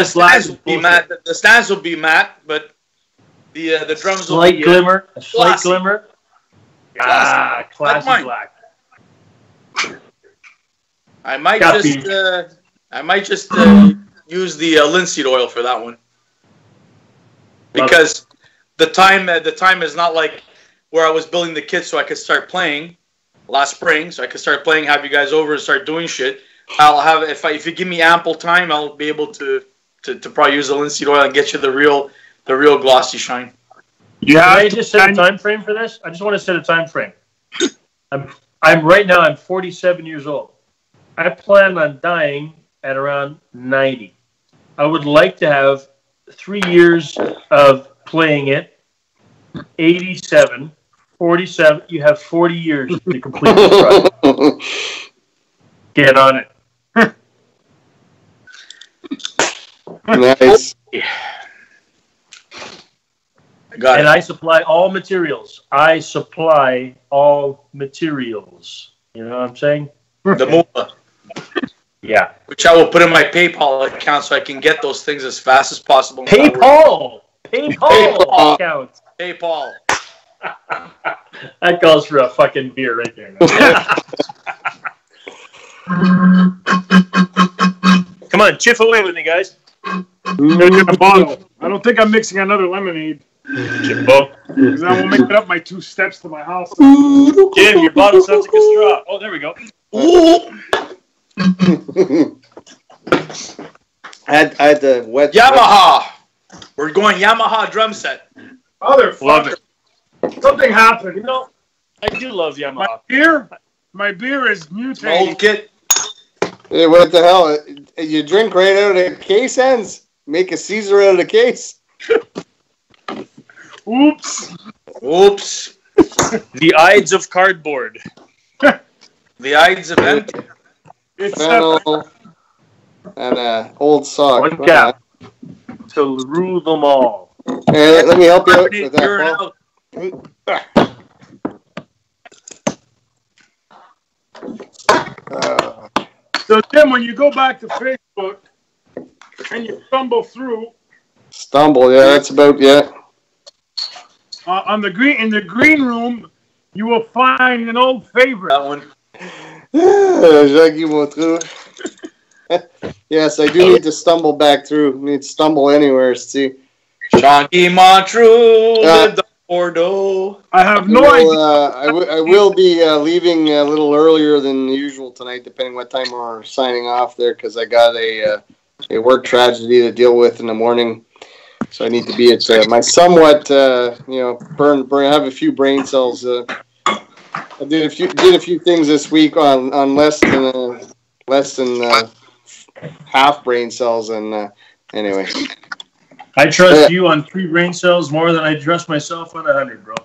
stands will be matte. The stands will be matte, but the drums will be a slight glimmer. Classy black. I might just use the linseed oil for that one, because the time is not like where I was building the kit so I could start playing last spring, so I could start playing, have you guys over and start doing shit. I'll have if you give me ample time, I'll be able to probably use the linseed oil and get you the real glossy shine. Yeah, can I just set a time frame for this? I just want to set a time frame. I'm right now. I'm 47 years old. I plan on dying at around 90. I would like to have 3 years of playing it. 87, 47. You have 40 years to complete the project. Get on it. Nice. Got and it. I supply all materials. I supply all materials. You know what I'm saying? The moolah. Yeah. Which I will put in my PayPal account so I can get those things as fast as possible. PayPal account. PayPal. That calls for a fucking beer right there. Come on, chiff away with me, guys. Gonna get a bottle. I don't think I'm mixing another lemonade. Jimbo. Because I will make it up my 2 steps to my house. Jim, your bottle sounds like a straw. Oh, there we go. I had the wet. Yamaha. We're going Yamaha drum set. Motherfucker. Something happened. You know, I do love Yamaha. My beer is My old mutated. kit. Hey, what the hell? You drink right out of the case ends? Make a Caesar out of the case? Oops. The Ides of Cardboard. The Ides of Empty. It's Fennel and old sock. One cap to rule them all. Hey, let me help you out with that. So, Tim, when you go back to Facebook and you stumble through Yeah, that's about, yeah. in the green room, you will find an old favorite. That one. Jacques Montreux. Yes, I do need to stumble back through. Need to stumble anywhere, see. Jacques Montreux lived on Bordeaux. I have no idea. I will be leaving a little earlier than usual tonight, depending what time we're signing off there, because I got a work tragedy to deal with in the morning. So I need to be at my somewhat, burn. I have a few brain cells. I did a few things this week on less than half brain cells, and anyway. I trust you on 3 brain cells more than I trust myself on 100, bro.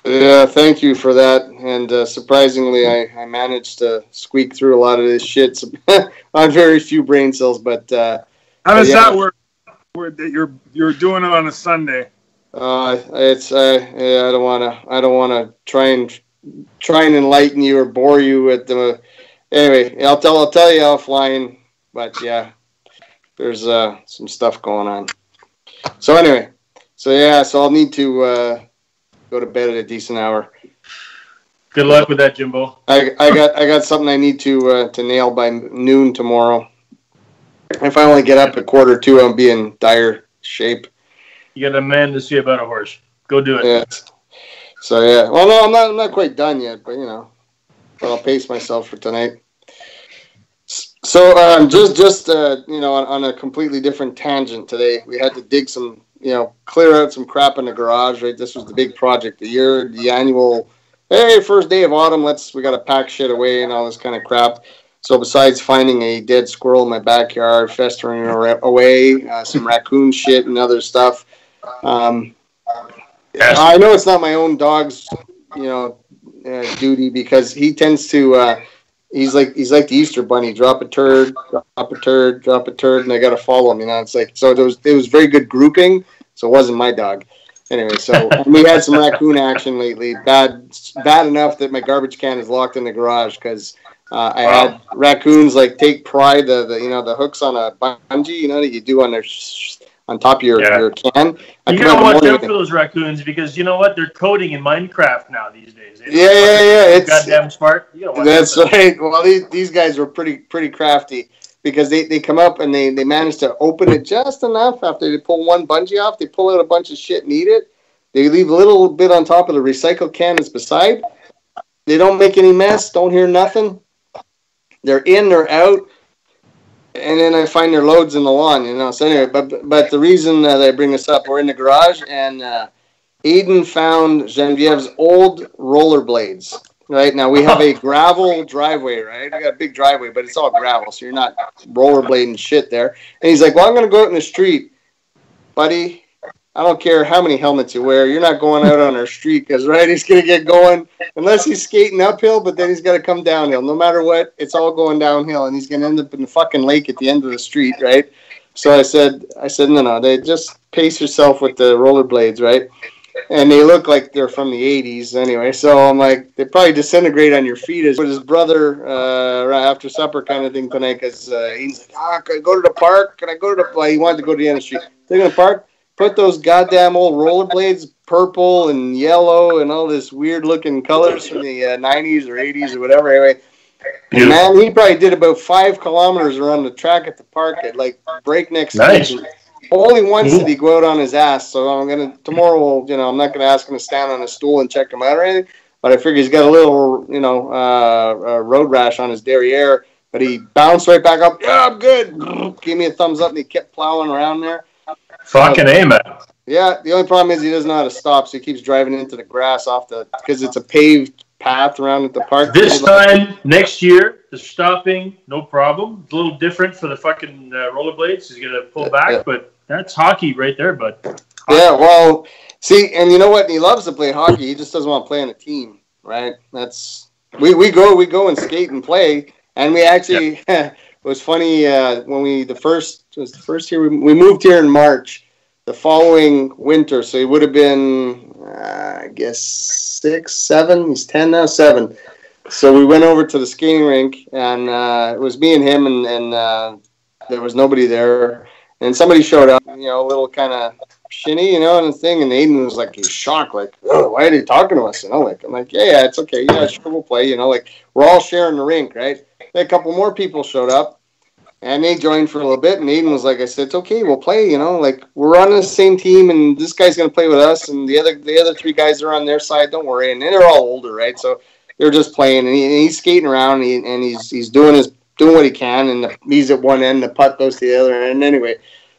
Yeah, thank you for that. And surprisingly, I managed to squeak through a lot of this shit on very few brain cells. But how does that work? That you're doing it on a Sunday? It's I don't wanna try and enlighten you or bore you with the. Anyway, I'll tell you offline. But yeah, there's some stuff going on. So anyway, so I'll need to go to bed at a decent hour. Good luck with that, Jimbo. I got something I need to nail by noon tomorrow. If I only get up at 1:45, I'll be in dire shape. You got a man to see about a horse. Go do it. Yeah. So yeah. Well, no, I'm not quite done yet, but I'll pace myself for tonight. So just on a completely different tangent today, we had to dig some, clear out some crap in the garage. Right, this was the big project of the year, the annual. Hey, first day of autumn. We got to pack shit away and all this kind of crap. So besides finding a dead squirrel in my backyard, festering away, some raccoon shit and other stuff. I know it's not my own dog's, duty, because he tends to. He's like the Easter Bunny. Drop a turd, drop a turd, drop a turd, and I got to follow him. It's like, so it was very good grouping. So it wasn't my dog. Anyway, so we had some raccoon action lately. Bad enough that my garbage can is locked in the garage because I had raccoons take pride the hooks on a bungee that you do on top of your can. You gotta watch out for those raccoons because you know what? They're coding in Minecraft now these days. It's goddamn smart. You gotta watch that's right. Well, these guys were pretty crafty because they come up and they manage to open it just enough after they pull one bungee off. They pull out a bunch of shit and eat it. They leave a little bit on top of the recycle can that's beside. They don't make any mess. Don't hear nothing. They're in, they're out. And then I find their loads in the lawn, So anyway, but the reason that I bring this up, we're in the garage, and Aiden found Genevieve's old rollerblades. Right now, we have a gravel driveway. Right, we got a big driveway, but it's all gravel, so you're not rollerblading shit there. And he's like, "Well, I'm going to go out in the street, buddy. I don't care how many helmets you wear. You're not going out on our street because, right, he's going to get going unless he's skating uphill, but then he's got to come downhill. No matter what, it's all going downhill, and he's going to end up in the fucking lake at the end of the street, right?" So I said, no, they just pace yourself with the rollerblades, right? and they look like they're from the 80s anyway. So I'm like, they probably disintegrate on your feet. With his brother after supper kind of thing tonight, because he's like, can I go to the park? Can I go to the? Well, he wanted to go to the end of the street. They're going to the park. Put those goddamn old rollerblades, purple and yellow and all this weird looking colors from the 90s or 80s or whatever. Anyway, and man, he probably did about 5 kilometers around the track at the park at like breakneck speed. Nice. Only once did he go out on his ass. So tomorrow, I'm not gonna ask him to stand on a stool and check him out or anything. But I figure he's got a little, road rash on his derriere. But he bounced right back up. Yeah, I'm good. Gave me a thumbs up, and he kept plowing around there. Fucking A, man. Yeah, the only problem is he doesn't know how to stop, so he keeps driving into the grass because it's a paved path around at the park. This time next year, the stopping, no problem. It's a little different for the fucking rollerblades. He's gonna pull back, but that's hockey right there, bud. Hockey. Yeah, well, see, and you know what? He loves to play hockey. He just doesn't want to play on a team, right? That's we go and skate and play, and we actually. Yep. It was funny when the first year we moved here in March, the following winter. So he would have been, I guess 6, 7. He's 10 now, 7. So we went over to the skating rink, and it was me and him, and there was nobody there. And somebody showed up, a little kind of shinny, and the thing. And Aiden was like, he's shocked, like, oh, why are they talking to us? I'm like, yeah, it's okay. Yeah, sure, we'll play. Like we're all sharing the rink, right? A couple more people showed up, and they joined for a little bit. And Aiden was like, I said, it's okay, we'll play. Like we're on the same team, and this guy's gonna play with us, and the other 3 guys are on their side. Don't worry. And they're all older, right? So they're just playing, and he's skating around, and he's doing what he can, and he's at one end, the putt goes to the other end. Anyway,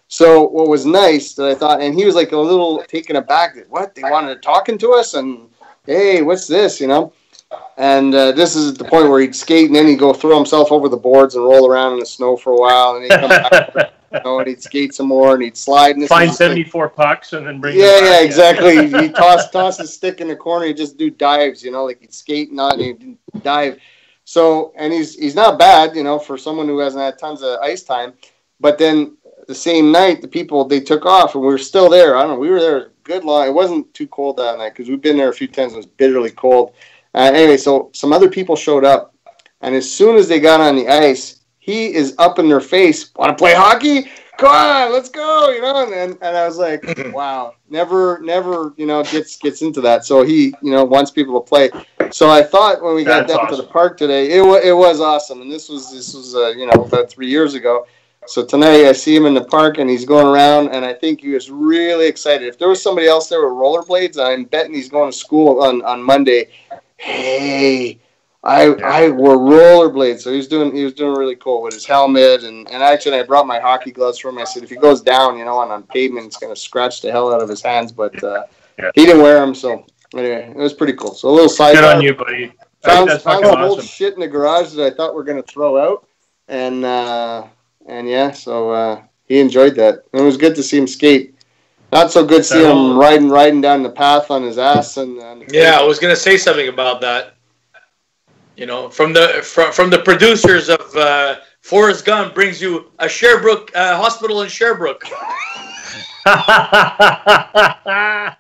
so what was nice that I thought, and he was like a little taken aback that what they wanted talking to us, and hey, what's this, And this is at the point where he'd skate, and then he'd go throw himself over the boards and roll around in the snow for a while, and he'd come back, and he'd skate some more, and he'd slide. And find 74 pucks and then bring. Yeah, exactly. He'd toss his stick in the corner. He'd just do dives, like he'd skate and he'd dive. So, and he's not bad, for someone who hasn't had tons of ice time. But then the same night, the people, they took off, and we were still there. I don't know. We were there good long. It wasn't too cold that night because we've been there a few times. It was bitterly cold. Anyway, so some other people showed up, and as soon as they got on the ice, he is up in their face. Want to play hockey? Come on, let's go, And I was like, wow, never, gets into that. So he, wants people to play. So I thought when we got down to the park today, it was awesome, and this was about 3 years ago. So tonight I see him in the park, and he's going around, and I think he was really excited. If there was somebody else there with rollerblades, I'm betting he's going to school on Monday. Hey, I wore rollerblades, so he was doing really cool with his helmet, and actually I brought my hockey gloves for him. I said if he goes down, on pavement, it's gonna scratch the hell out of his hands, but he didn't wear them, so anyway, it was pretty cool. So a little side. Good on you, buddy. Found some old shit in the garage that I thought we were gonna throw out, and yeah, so he enjoyed that. It was good to see him skate. Not so good to see him riding down the path on his ass. Yeah, I was gonna say something about that. From the producers of Forrest Gump brings you a Sherbrooke hospital in Sherbrooke. Yeah,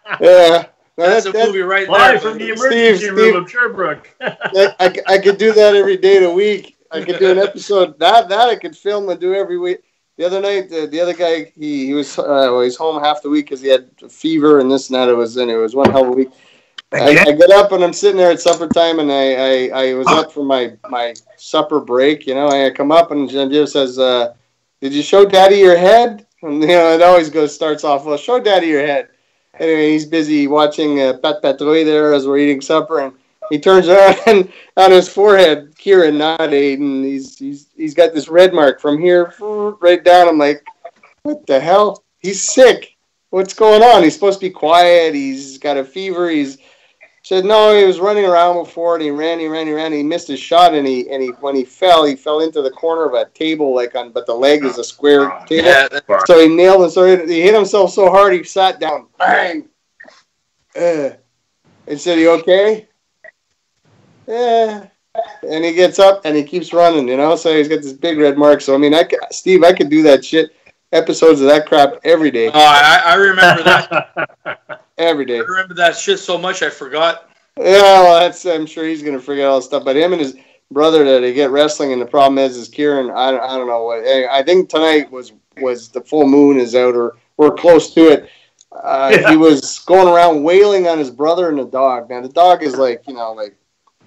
that's a movie right there. From the emergency room of Sherbrooke. I could do that every day of the week. I could do an episode that I could film and do every week. The other night, the other guy, he was he's home half the week because he had a fever and this and that. It was one hell of a week. I get up and I'm sitting there at supper time, and I was up for my supper break. I come up and Genevieve says, "Did you show Daddy your head?" And it always starts off, "Well, show Daddy your head." Anyway, he's busy watching Pat Patrouille there as we're eating supper, and he turns around and on his forehead, Kieran, not Aiden, he's got this red mark from here right down. I'm like, what the hell? He's sick. What's going on? He's supposed to be quiet. He's got a fever. He said no. He was running around before, and he ran. He missed his shot, and when he fell into the corner of a table, but the leg is a square table. Yeah, so he nailed him. So he hit himself so hard he sat down. Bang. And said, "You okay?" Yeah, and he gets up and he keeps running, so he's got this big red mark. So Steve, I could do that shit, episodes of that crap every day. Oh, I remember that. Every day. I remember that shit so much I forgot. Yeah, well, I'm sure he's going to forget all this stuff. But him and his brother, that they get wrestling, and the problem is Kieran, I don't know. I think tonight was the full moon is out, or we're close to it. He was going around wailing on his brother and the dog. Now, the dog is like,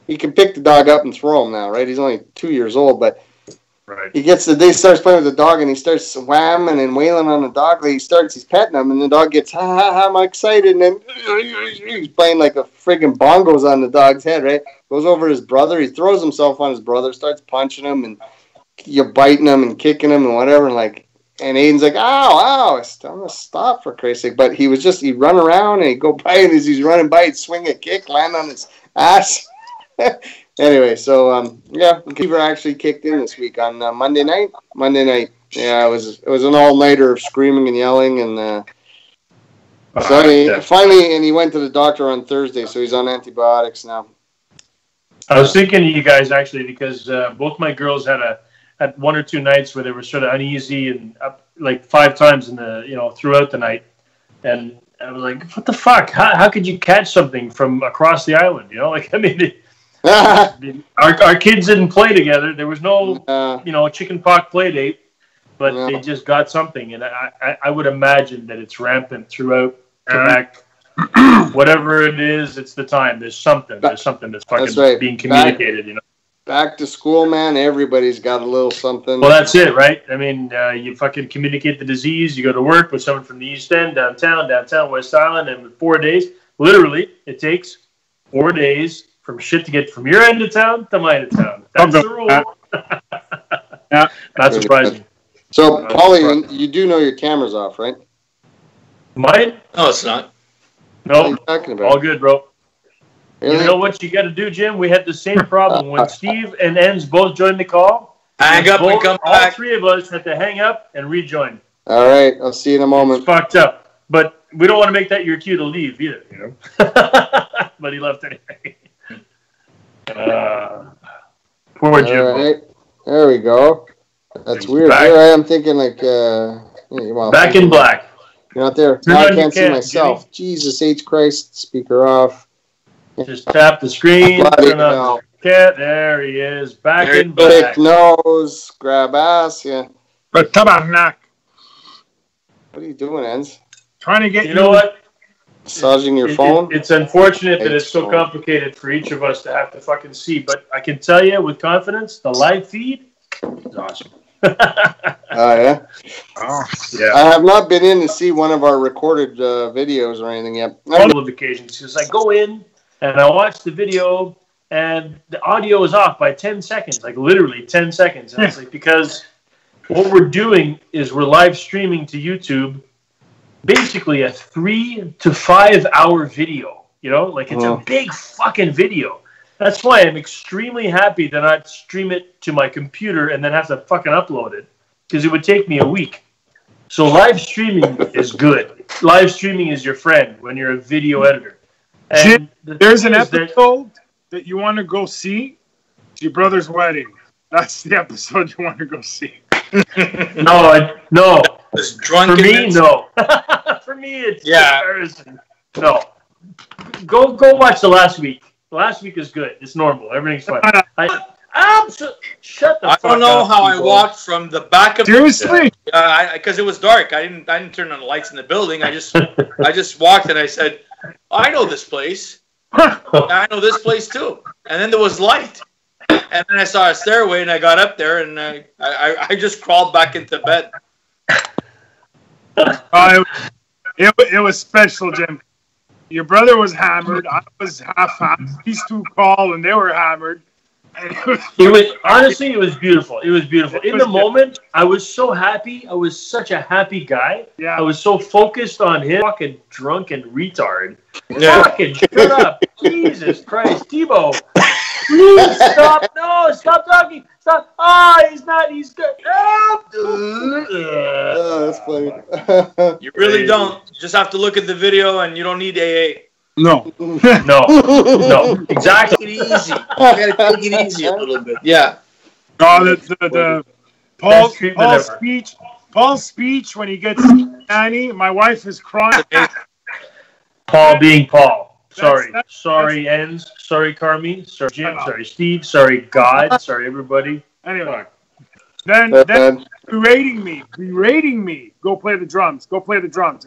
he can pick the dog up and throw him now, right? He's only 2 years old, but he starts playing with the dog, and he starts whamming and wailing on the dog. He's petting him, and the dog gets, I'm excited, and then he's playing like a friggin' bongos on the dog's head, right? Goes over to his brother, he throws himself on his brother, starts punching him, and you're biting him and kicking him and whatever, and Aiden's like, ow, I'm gonna stop for Christ's sake. But he'd run around and he'd go by, and as he's running by, he'd swing a kick, land on his ass. Anyway, so Fever actually kicked in this week on Monday night. Yeah, it was an all-nighter of screaming and yelling, and finally, he went to the doctor on Thursday, so he's on antibiotics now. I was thinking of you guys actually, because both my girls had one or two nights where they were sort of uneasy and up like 5 times throughout the night, and I was like, what the fuck? How could you catch something from across the island? Our kids didn't play together. There was no, chicken pox play date, but they just got something. And I would imagine that it's rampant throughout Quebec. Whatever it is, it's the time. There's something that's fucking being communicated, Back to school, man. Everybody's got a little something. Well, that's it, right? I mean, you fucking communicate the disease. You go to work with someone from the East End, downtown, West Island, and with 4 days, literally, it takes 4 days from shit to get from your end of town to my end of town. That's the rule. Yeah. Not surprising. So, Paulie, you do know your camera's off, right? Mine? No, it's not. No, what are you talking about? All good, bro. Really? You know what you got to do, Jim? We had the same problem when Steve and Enz both joined the call. Hang up and come back. All 3 of us had to hang up and rejoin. All right, I'll see you in a moment. It's fucked up, but we don't want to make that your cue to leave either, But he left anyway. Poor Jim. All right, there we go. That's weird. Back. Here I am thinking back in black. You're not there. Now I can't see myself. Jimmy. Jesus H. Christ. Speaker off. Just tap the screen. Turn on the cat. There he is. Back in black. Pick nose. Grab ass. Yeah. But tabarnak. What are you doing, Enz? Trying to get you know what? Massaging your phone? It's unfortunate that it's so complicated for each of us to have to fucking see, but I can tell you with confidence, the live feed is awesome. Oh, yeah? Oh, yeah. I have not been in to see one of our recorded videos or anything yet. A couple of occasions, because I go in and I watch the video and the audio is off by 10 seconds, like literally 10 seconds. And it's like, because what we're doing is we're live streaming to YouTube basically a 3 to 5 hour video, it's a big fucking video. That's why I'm extremely happy to not stream it to my computer and then have to fucking upload it, because it would take me a week. So live streaming is good. Live streaming is your friend when you're a video editor. And there's an episode that you want to go see. It's your brother's wedding. That's the episode you want to go see. No. For me, no. For me, it's embarrassing. No. Go watch the last week. The last week is good. It's normal. Everything's fine. Shut the fuck up. I don't know how I walked from the back of seriously, because it was dark. I didn't turn on the lights in the building. I just walked and I said, I know this place. I know this place too. And then there was light. And then I saw a stairway and I got up there and I just crawled back into bed. It was special, Jim. Your brother was hammered. I was half hammered. These two called and they were hammered. Honestly, it was beautiful. It was beautiful. In the moment, I was so happy. I was such a happy guy. Yeah. I was so focused on him. Fucking drunken retard. Yeah. Fucking shut up. Jesus Christ. Tebow. Please stop. No, stop talking. Stop. He's not. He's good. Oh, that's funny. You really don't. You just have to look at the video and you don't need AA. No. Exactly. Take it easy. You gotta take it easy a little bit. Yeah. No, the Paul's Paul's speech when he gets Annie, my wife is crying. Paul being Paul. Sorry, Enz. Sorry, Carmi. Sorry, Jim. Sorry, Steve. Sorry, God. Sorry, everybody. Anyway. Then berating me. Go play the drums. Enzo, play the drums.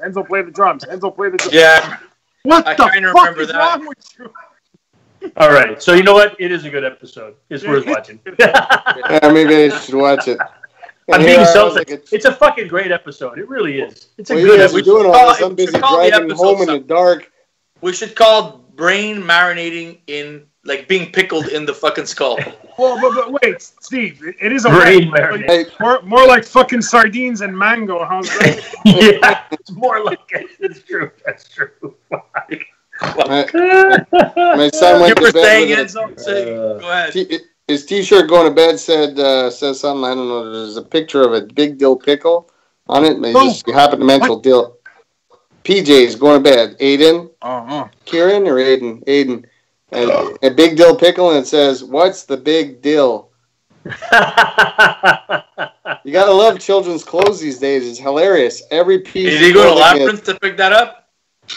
Yeah. What the fuck is wrong with you? All right. So you know what? It is a good episode. It's worth watching. Yeah, maybe I should watch it. I'm being selfish. It's a fucking great episode. It really is. It's a good episode. Doing all this. I'm busy driving home in the dark. We should call brain marinating in, like, being pickled in the fucking skull. Well, but wait, Steve. It is a brain marinating. More like fucking sardines and mango. How's that? Yeah, it's more like it. It's true. That's true. My son went to bed. Go ahead. His T-shirt going to bed says something. I don't know. There's a picture of a big dill pickle on it. And you happen to mention dill. PJ's going to bed. Aiden, Kieran or Aiden? Aiden, and a big dill pickle, and it says, "What's the big dill?" You gotta love children's clothes these days. It's hilarious. Every piece. Did he go to Labyrinth to pick that up?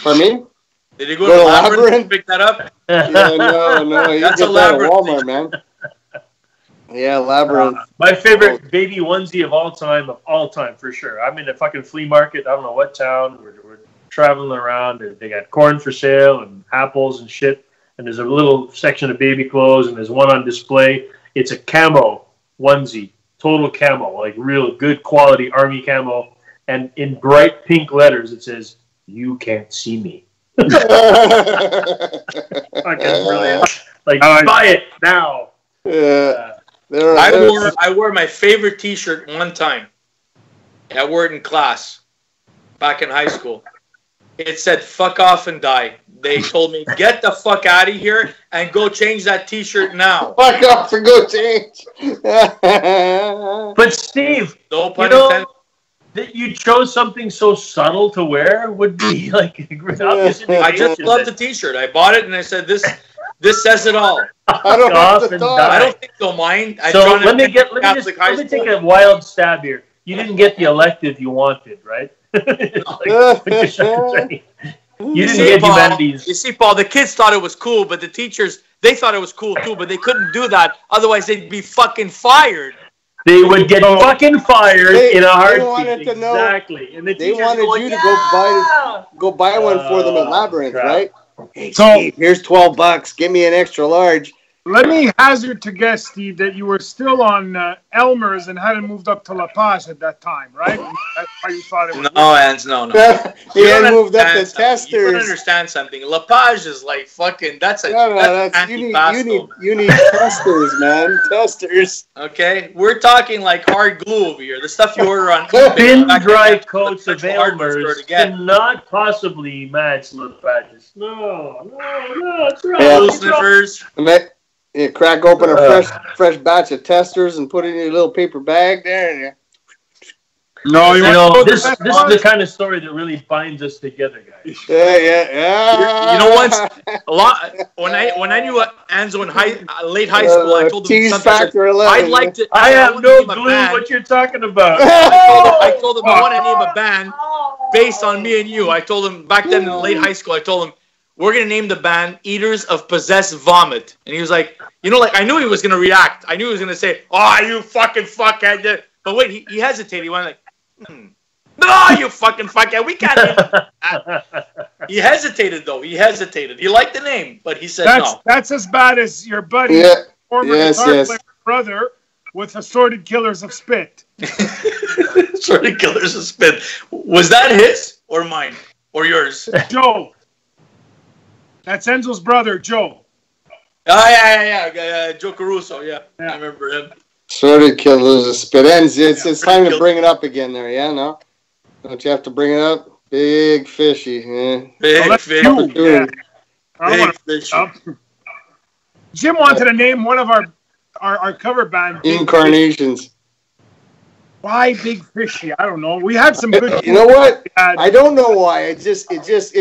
Pardon me? Did he go to Labyrinth to pick that up? Yeah, no. You That's get a that at Labyrinth Walmart, man. Yeah, Labyrinth. My favorite baby onesie of all time, for sure. I'm in a fucking flea market. I don't know what town. We're traveling around. And they got corn for sale and apples and shit. And there's a little section of baby clothes, and there's one on display. It's a camo onesie, total camo, like real good quality army camo. And in bright pink letters, it says, "You can't see me." Fucking brilliant. Like, buy it now. Yeah. I wore my favorite T-shirt one time. I wore it in class back in high school. It said "fuck off and die." They told me, "Get the fuck out of here and go change that T-shirt now." Fuck off and go change. But Steve, no pun intended. That you chose something so subtle to wear would be like obvious. I just love the T-shirt. I bought it and I said, "This says it all." I don't think they'll mind. So let me take a wild stab here. You didn't get the elective you wanted, right? You didn't get humanities. You see, Paul, the kids thought it was cool, but the teachers, they thought it was cool too, but they couldn't do that. Otherwise, they'd be fucking fired. They would get fucking fired in a heartbeat. They wanted to know. Exactly. And they wanted you to go buy one for them at Labyrinth, right? Hey, Steve, here's $12. Give me an extra large. Let me hazard to guess, Steve, that you were still on Elmer's and hadn't moved up to La Paz at that time, right? That's why you thought it was... No, Hans, no. He hadn't moved up to Testers. You don't understand something. La Paz is like fucking... That's you need Testers, man. Testers. Okay? We're talking like hard glue over here. The stuff you order on eBay. Thin, dry coats of Elmer's cannot possibly match La Paz. No, it's right. Sniffers. You crack open a fresh batch of Testers and put it in your little paper bag there. And this is the kind of story that really binds us together, guys. Yeah. You know, once when I knew Anzo in late high school, I told him something. I'd like to. I have no clue what you're talking about. I told him I want to name a band based on me and you. I told him back then in late high school. I told him, we're going to name the band Eaters of Possessed Vomit. And he was like, I knew he was going to react. I knew he was going to say, "Oh, you fucking fuckhead." But wait, he hesitated. He went like, "No, you fucking fuckhead. We can't name that." He hesitated, though. He liked the name, but he said no. That's as bad as your buddy, former guitar player brother, with Assorted Killers of Spit. Assorted Killers of Spit. Was that his or mine? Or yours? Joe. That's Enzo's brother, Joe. Oh, yeah. Joe Caruso, yeah. I remember him. Assorted Killers of Spit. It's time to bring it up again there, yeah? No? Don't you have to bring it up? Big fishy. Yeah. Big fishy. Big fishy. Jim wanted to name one of our cover band. Incarnations. Why Big Fishy? I don't know. We had some good. You know what? I don't know why. It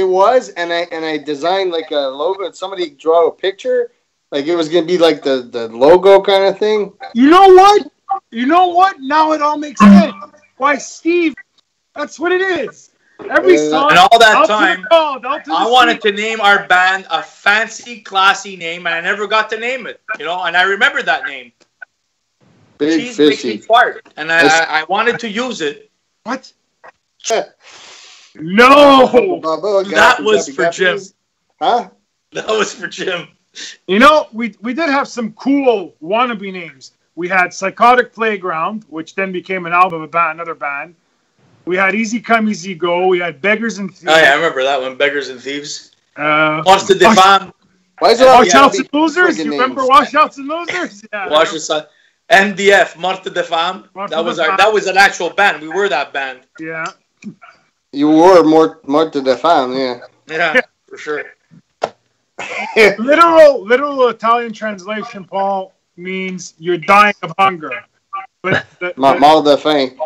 was, and I designed like a logo. And somebody draw a picture, like it was gonna be like the logo kind of thing. You know what? Now it all makes sense. Why, Steve? That's what it is. Every song. And all that time, I wanted to name our band a fancy, classy name, and I never got to name it. You know, and I remember that name. Big Cheese Fishy. makes me fart, and I wanted to use it. What? No! That was for Jim. Huh? That was for Jim. You know, we did have some cool wannabe names. We had Psychotic Playground, which then became an album of another band. We had Easy Come, Easy Go. We had Beggars and Thieves. Oh, yeah, I remember that one, Beggars and Thieves. Monster de Femme. Washouts and Losers. You remember Washouts and Losers? Yeah. MDF, Morte de Femme. That was an actual band. We were that band. Yeah. You were Morte de Femme, yeah. Yeah, for sure. literal Italian translation, Paul, means you're dying of hunger. But mal de faim.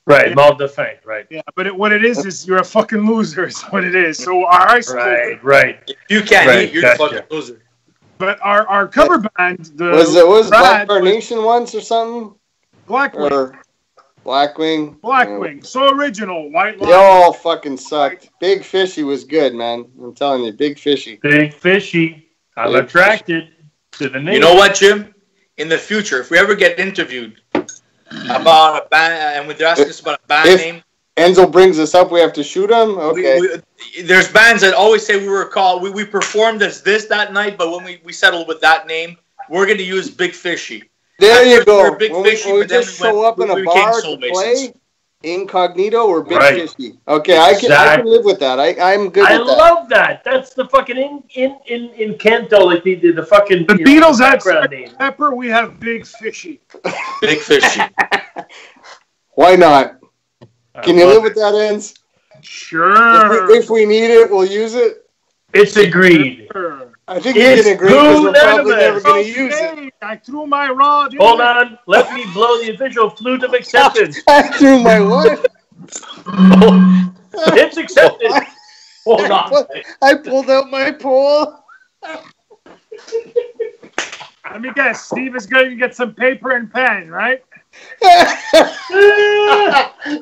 Right, mal de faim, right. Yeah, but what it is you're a fucking loser is what it is. So our high school... Right. If you can't eat, you're a fucking loser. But our cover band... Was Black Carnation once or something? Blackwing. Blackwing. So original. White Line. They all fucking sucked. Big Fishy was good, man. I'm telling you, Big Fishy. Big Fishy. I'm attracted to the name. You know what, Jim? In the future, if we ever get interviewed about a band, and they're asking us about a band name, Enzo brings us up, we have to shoot him? Okay. There's bands that always say we were called, we performed as this that night, but when we settled with that name, we're going to use Big Fishy. There you go. We were Big Fishy, when we just show up in a bar to play, incognito, or Big Fishy. Okay, I can live with that. I'm good with that. I love that. That's the fucking in Canto, like the fucking... The Beatles had Sgt. Pepper, we have Big Fishy. Big Fishy. Why not? Can you live with that, Enz? Sure. If we need it, we'll use it. It's agreed. I think you can agree because we're probably never going to use it. I threw my rod in. Hold on. Let me blow the official flute of acceptance. I threw my what? It's accepted. Hold on. I pulled out my pole. Let me guess. Steve is going to get some paper and pen, right?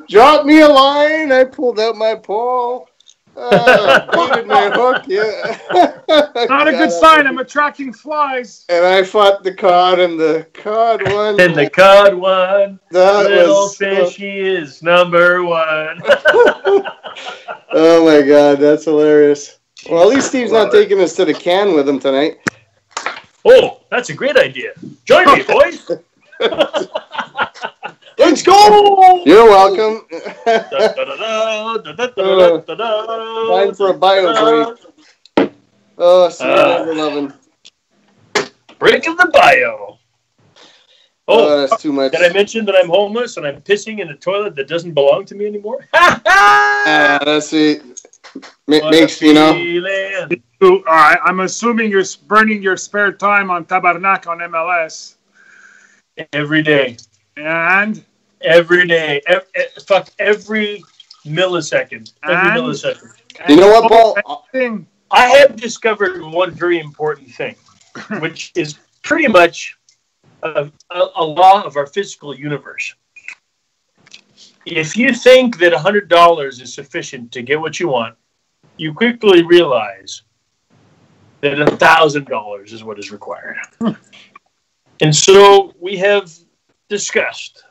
Drop me a line. I pulled out my pole. Baited my hook, yeah. Not a good sign. I'm attracting flies. And I fought the cod, and the cod won. And the cod won. Little Fishy is number one. Oh my God, that's hilarious. Well, at least Steve's not taking us to the can with him tonight. Oh, that's a great idea. Join me, boys. Let's go! You're welcome. Time for a bio break. Oh, see you later, loving. Break of the bio. Oh, that's too much. Did I mention that I'm homeless and I'm pissing in a toilet that doesn't belong to me anymore? That's it. Makes you know. All right, I'm assuming you're burning your spare time on Tabarnak on MLS. Every day. And? Every day. Every millisecond. Every millisecond. You know what, Paul? I have discovered one very important thing, which is pretty much a law of our physical universe. If you think that $100 is sufficient to get what you want, you quickly realize that $1,000 is what is required. And so we have discussed,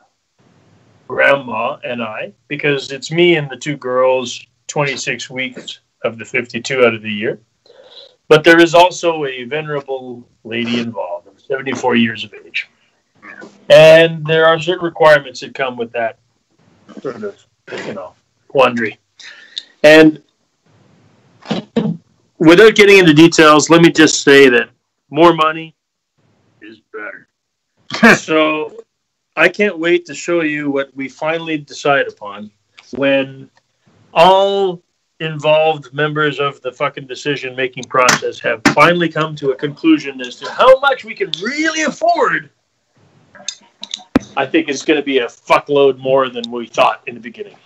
Grandma and I, because it's me and the two girls 26 weeks of the 52 out of the year. But there is also a venerable lady involved, 74 years of age. And there are certain requirements that come with that sort of, quandary. And without getting into details, let me just say that more money is better. So I can't wait to show you what we finally decide upon when all involved members of the fucking decision-making process have finally come to a conclusion as to how much we can really afford. I think it's going to be a fuckload more than we thought in the beginning.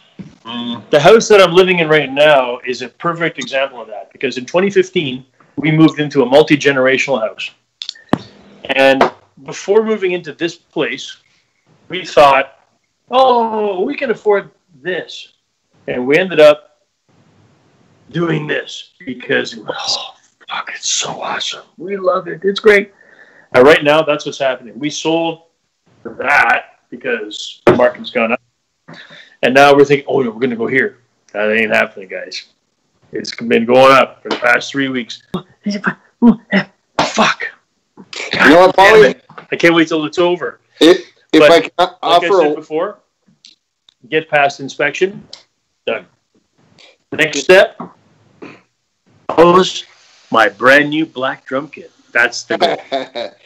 The house that I'm living in right now is a perfect example of that, because in 2015, we moved into a multi-generational house. And before moving into this place, we thought Oh, we can afford this. And we ended up doing this because, oh, fuck, it's so awesome. We love it. It's great. And right now, that's what's happening. We sold that because the market's gone up. And now we're thinking, oh, no, we're going to go here. That ain't happening, guys. It's been going up for the past 3 weeks. Fuck. God, you know what, Paulie? I can't wait till it's over. If I can like offer I said before, get past inspection, done. Next step, close my brand new black drum kit. That's the goal.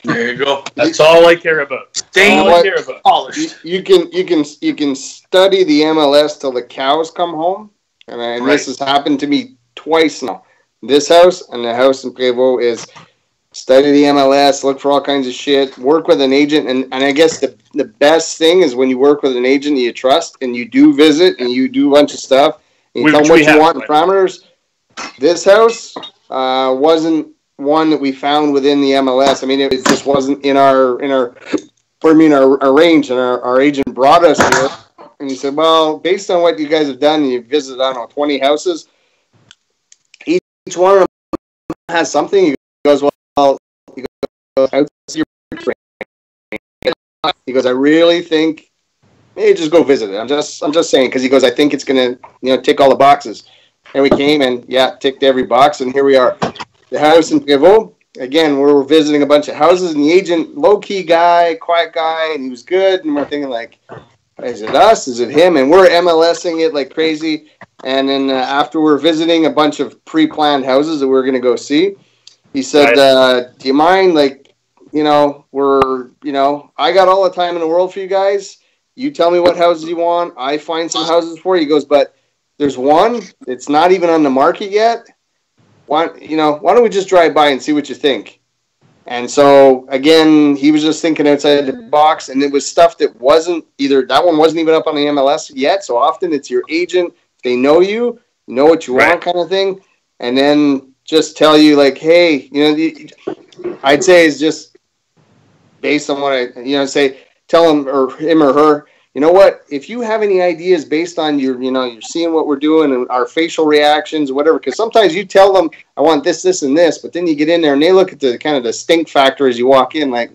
There you go. That's all I care about. All I care about. Polished. You can study the MLS till the cows come home, and this has happened to me twice now. This house and the house in Prévost is study the MLS, look for all kinds of shit, work with an agent, and I guess the best thing is when you work with an agent that you trust and you do visit and you do a bunch of stuff and you tell them what you want in parameters. This house wasn't one that we found within the MLS. I mean, it just wasn't in our range, and our agent brought us here, and he said, well, based on what you guys have done, and you visited, I don't know, 20 houses, each one of them has something. He goes, well, he goes, I really think maybe just go visit it. I'm just saying, because he goes, I think it's gonna tick all the boxes. And we came and ticked every box, and here we are. The house in Prévost, again, we were visiting a bunch of houses, and the agent, low-key guy, quiet guy, and he was good, and we're thinking, like, is it us? Is it him? And we're MLSing it like crazy, and then after we're visiting a bunch of pre-planned houses that we were going to go see, he said, do you mind, like, I got all the time in the world for you guys. You tell me what houses you want. I find some houses for you. He goes, but there's one that's not even on the market yet. Why don't we just drive by and see what you think? And so, again, he was just thinking outside the box, and it was stuff that wasn't that one wasn't even up on the MLS yet. So often it's your agent. They know you know what you want kind of thing. And then just tell you, like, hey, I'd say is just based on what I, say, tell him or her, you know what, if you have any ideas based on you're seeing what we're doing and our facial reactions, whatever, because sometimes you tell them, I want this, this, and this, but then you get in there and they look at the kind of the stink factor as you walk in, like,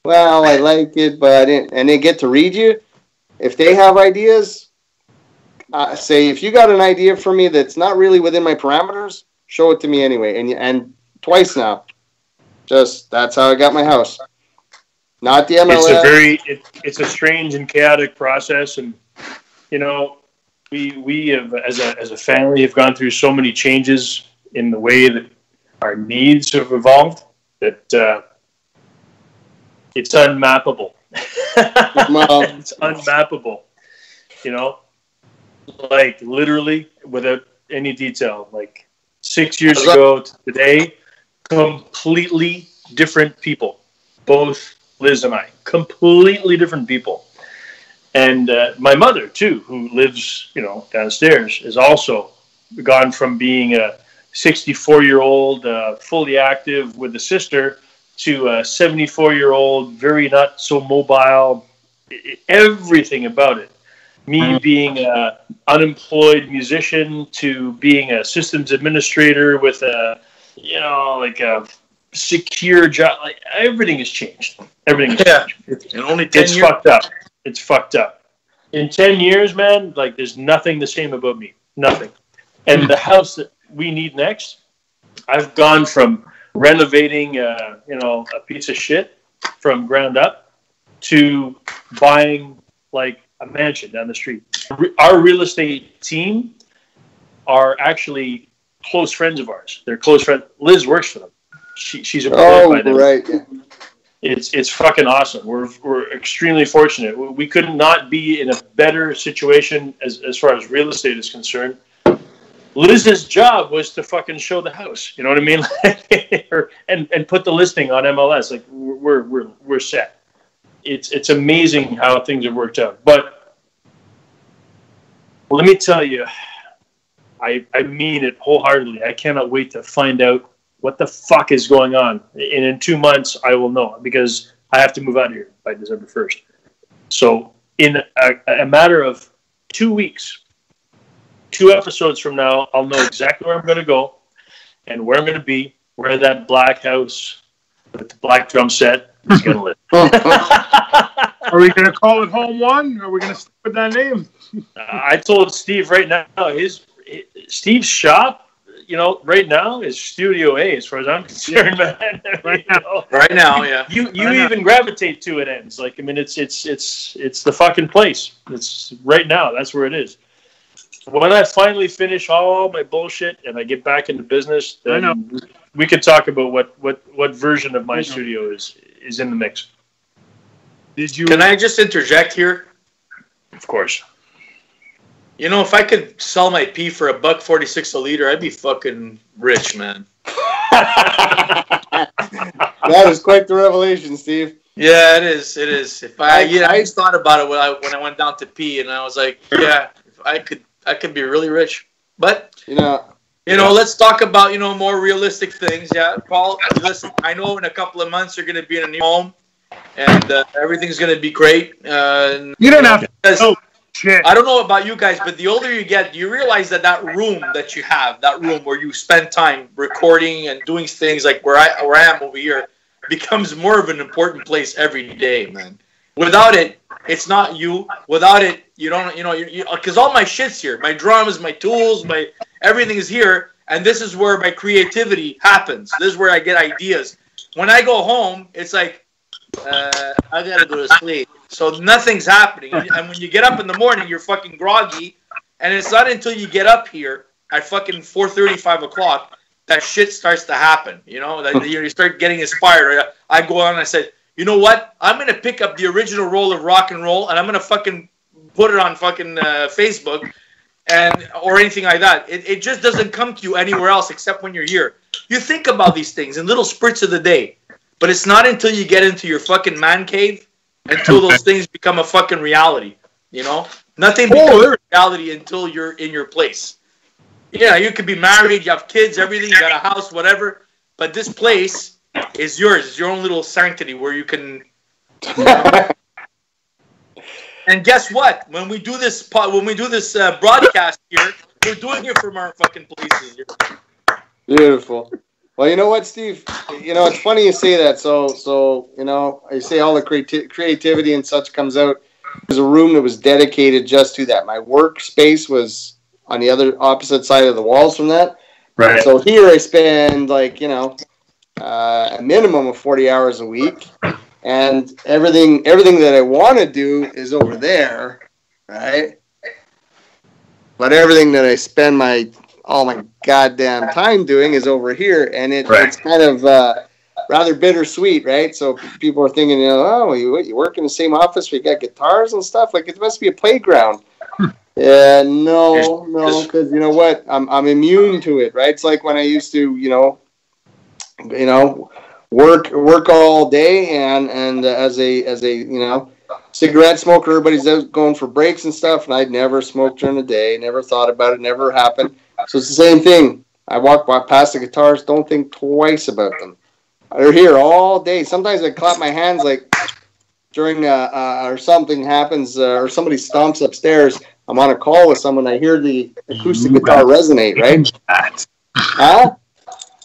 well, I like it, but I didn't, and they get to read you. If they have ideas, say, if you got an idea for me that's not really within my parameters, show it to me anyway. And twice now, just that's how I got my house. Not the MLS. It's a strange and chaotic process, and we have as a family have gone through so many changes in the way that our needs have evolved that it's unmappable. It's unmappable. Like literally without any detail. Like 6 years ago to today, completely different people, both. Liz and I, completely different people. And my mother, too, who lives, downstairs, is also gone from being a 64-year-old, fully active with a sister, to a 74-year-old, very not so mobile, everything about it. Me being an unemployed musician to being a systems administrator with a secure job, like everything has changed. Everything has changed. In only 10 years. Fucked up. It's fucked up. In 10 years, man, like there's nothing the same about me. Nothing. And the house that we need next, I've gone from renovating, a piece of shit from ground up to buying like a mansion down the street. Our real estate team are actually close friends of ours. They're close friends. Liz works for them. She's employed by them. Right. Yeah. It's fucking awesome. We're extremely fortunate. We could not be in a better situation as far as real estate is concerned. Liz's job was to fucking show the house. You know what I mean? and put the listing on MLS. Like we're set. It's amazing how things have worked out. But let me tell you, I mean it wholeheartedly. I cannot wait to find out what the fuck is going on. And in 2 months, I will know because I have to move out here by December 1st. So in a matter of 2 weeks, 2 episodes from now, I'll know exactly where I'm going to go and where I'm going to be, where that black house with the black drum set is going to live. Are we going to call it Home One? Or are we going to stick with that name? I told Steve right now, Steve's shop, right now is Studio A as far as I'm concerned, man. Right now, yeah. You even gravitate to it ends. Like, I mean, it's the fucking place. It's right now. That's where it is. When I finally finish all my bullshit and I get back into business, then we could talk about what version of my studio is in the mix. Can I just interject here? Of course. If I could sell my pee for $1.46 a liter, I'd be fucking rich, man. That is quite the revelation, Steve. Yeah, it is. It is. If I just thought about it when I went down to pee, and I was like, yeah, if I could be really rich. But let's talk about more realistic things. Yeah, Paul, listen, I know in a couple of months you're going to be in a new home, and everything's going to be great. You don't have to. Shit. I don't know about you guys, but the older you get, you realize that room that you have, that room where you spend time recording and doing things like where I am over here, becomes more of an important place every day, man. Without it, it's not you. Without it, you don't, because all my shit's here. My drums, my tools, everything is here, and this is where my creativity happens. This is where I get ideas. When I go home, it's like, I gotta go to sleep. So nothing's happening. And when you get up in the morning, you're fucking groggy. And it's not until you get up here at fucking 4:30, 5 o'clock that shit starts to happen. That you start getting inspired. I go on and I said, you know what? I'm going to pick up the original roll of rock and roll and I'm going to fucking put it on fucking Facebook or anything like that. It just doesn't come to you anywhere else except when you're here. You think about these things in little spurts of the day. But it's not until you get into your fucking man cave until those things become a fucking reality, Nothing becomes a reality until you're in your place. Yeah, you could be married, you have kids, everything, you got a house, whatever. But this place is yours. It's your own little sanctity where you can... And guess what? When we do this broadcast here, we're doing it from our fucking places here. Beautiful. Well, you know what, Steve? It's funny you say that. So I say all the creativity and such comes out. There's a room that was dedicated just to that. My workspace was on the opposite side of the walls from that. Right. So here I spend a minimum of 40 hours a week, and everything that I want to do is over there, right? But everything that I spend all my goddamn time doing is over here, and it's kind of rather bittersweet, right? So people are thinking, you work in the same office where you got guitars and stuff? Like, it must be a playground. Yeah, no, because you know what? I'm immune to it, right? It's like when I used to, work all day, and as a cigarette smoker, everybody's out going for breaks and stuff, and I'd never smoked during the day, never thought about it, never happened. So it's the same thing. I walk past the guitars, don't think twice about them. They're here all day. Sometimes I clap my hands like during or something happens or somebody stomps upstairs. I'm on a call with someone. I hear the acoustic guitar resonate, right? Huh?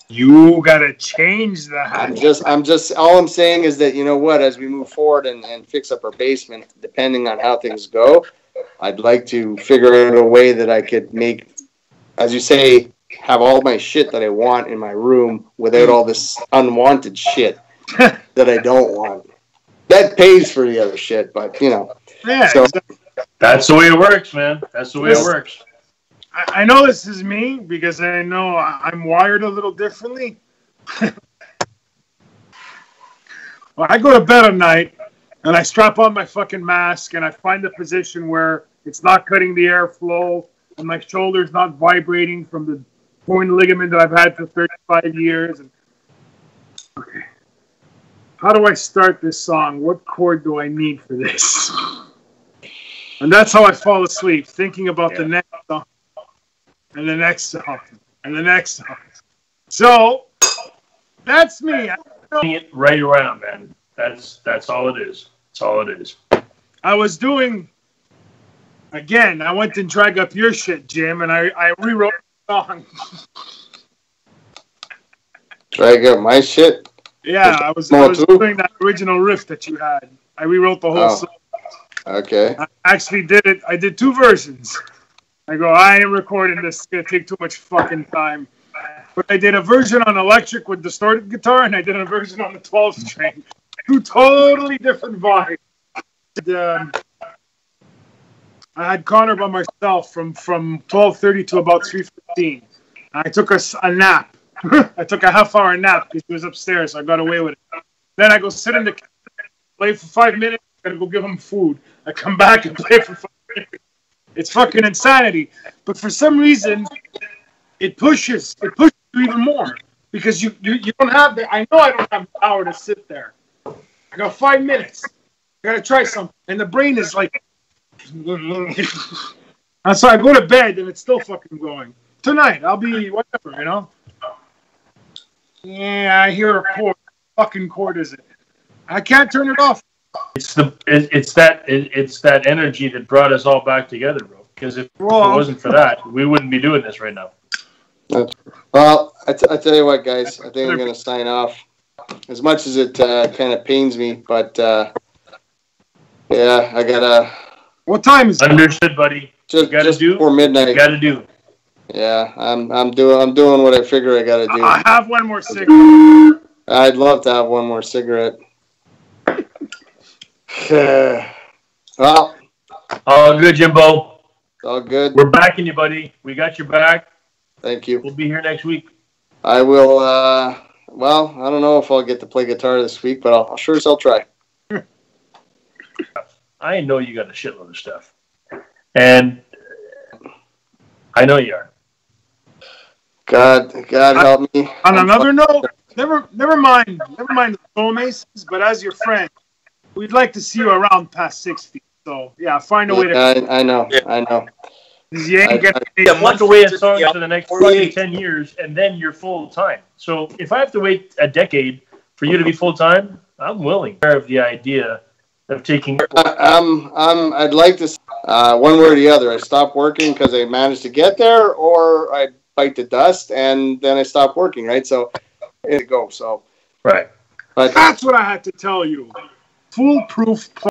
You gotta change that. I'm just. All I'm saying is that as we move forward and fix up our basement, depending on how things go, I'd like to figure out a way that I could make, as you say, have all my shit that I want in my room without all this unwanted shit that I don't want. That pays for the other shit, but Yeah. So, that's the way it works, man. That's the way it works. I know this is me because I know I'm wired a little differently. Well, I go to bed at night and I strap on my fucking mask and I find a position where it's not cutting the airflow and my shoulder's not vibrating from the torn ligament that I've had for 35 years. And, okay. How do I start this song? What chord do I need for this? And that's how I fall asleep, thinking about the next song, and the next song, and the next song. So, that's me. It right around, man. That's all it is. That's all it is. I was doing, again, I went and dragged up your shit, Jim, and I rewrote the song. Drag up my shit? Yeah, I was doing that original riff that you had. I rewrote the whole song. Okay. I actually did it. I did 2 versions. I go, I ain't recording this. It's going to take too much fucking time. But I did a version on electric with distorted guitar, and I did a version on the 12-string. 2 totally different vibes. And, I had Connor by myself from 12:30 to about 3:15. I took a nap. I took a half-hour nap because he was upstairs, so I got away with it. Then I go sit in the kitchen, play for 5 minutes, I gotta go give him food. I come back and play for 5 minutes. It's fucking insanity. But for some reason, it pushes you even more. Because you don't have the, I know I don't have the power to sit there. I got 5 minutes. I gotta try something. And the brain is like, and so I go to bed and it's still fucking going. Tonight, I'll be whatever, you know? Yeah, I hear a chord. What fucking chord is it? I can't turn it off. It's that energy that brought us all back together, bro. Because if it wasn't for that, we wouldn't be doing this right now. Well, I tell you what, guys. I think I'm going to sign off. As much as it kind of pains me, but yeah, I gotta. What time is it? Understood, buddy. Just before midnight. You gotta do. Yeah, I'm doing what I figure I gotta do. I have one more cigarette. I'd love to have one more cigarette. Well, all good, Jimbo. All good. We're backing you, buddy. We got your back. Thank you. We'll be here next week. I will. Well, I don't know if I'll get to play guitar this week, but I'll sure as hell try. I know you got a shitload of stuff, and I know you are. God help me. On another note, never mind the Soulmasons, but as your friend, we'd like to see you around past 60. So yeah, find a way to. I know. You ain't get month away a song for the next 10 years, and then you're full time. So if I have to wait a decade for you to be full time, I'm willing. Of the idea of taking. I'd like to. One way or the other. I stop working because I managed to get there, or I bite the dust and then I stop working. Right, so it goes. So right. But that's what I had to tell you. Foolproof.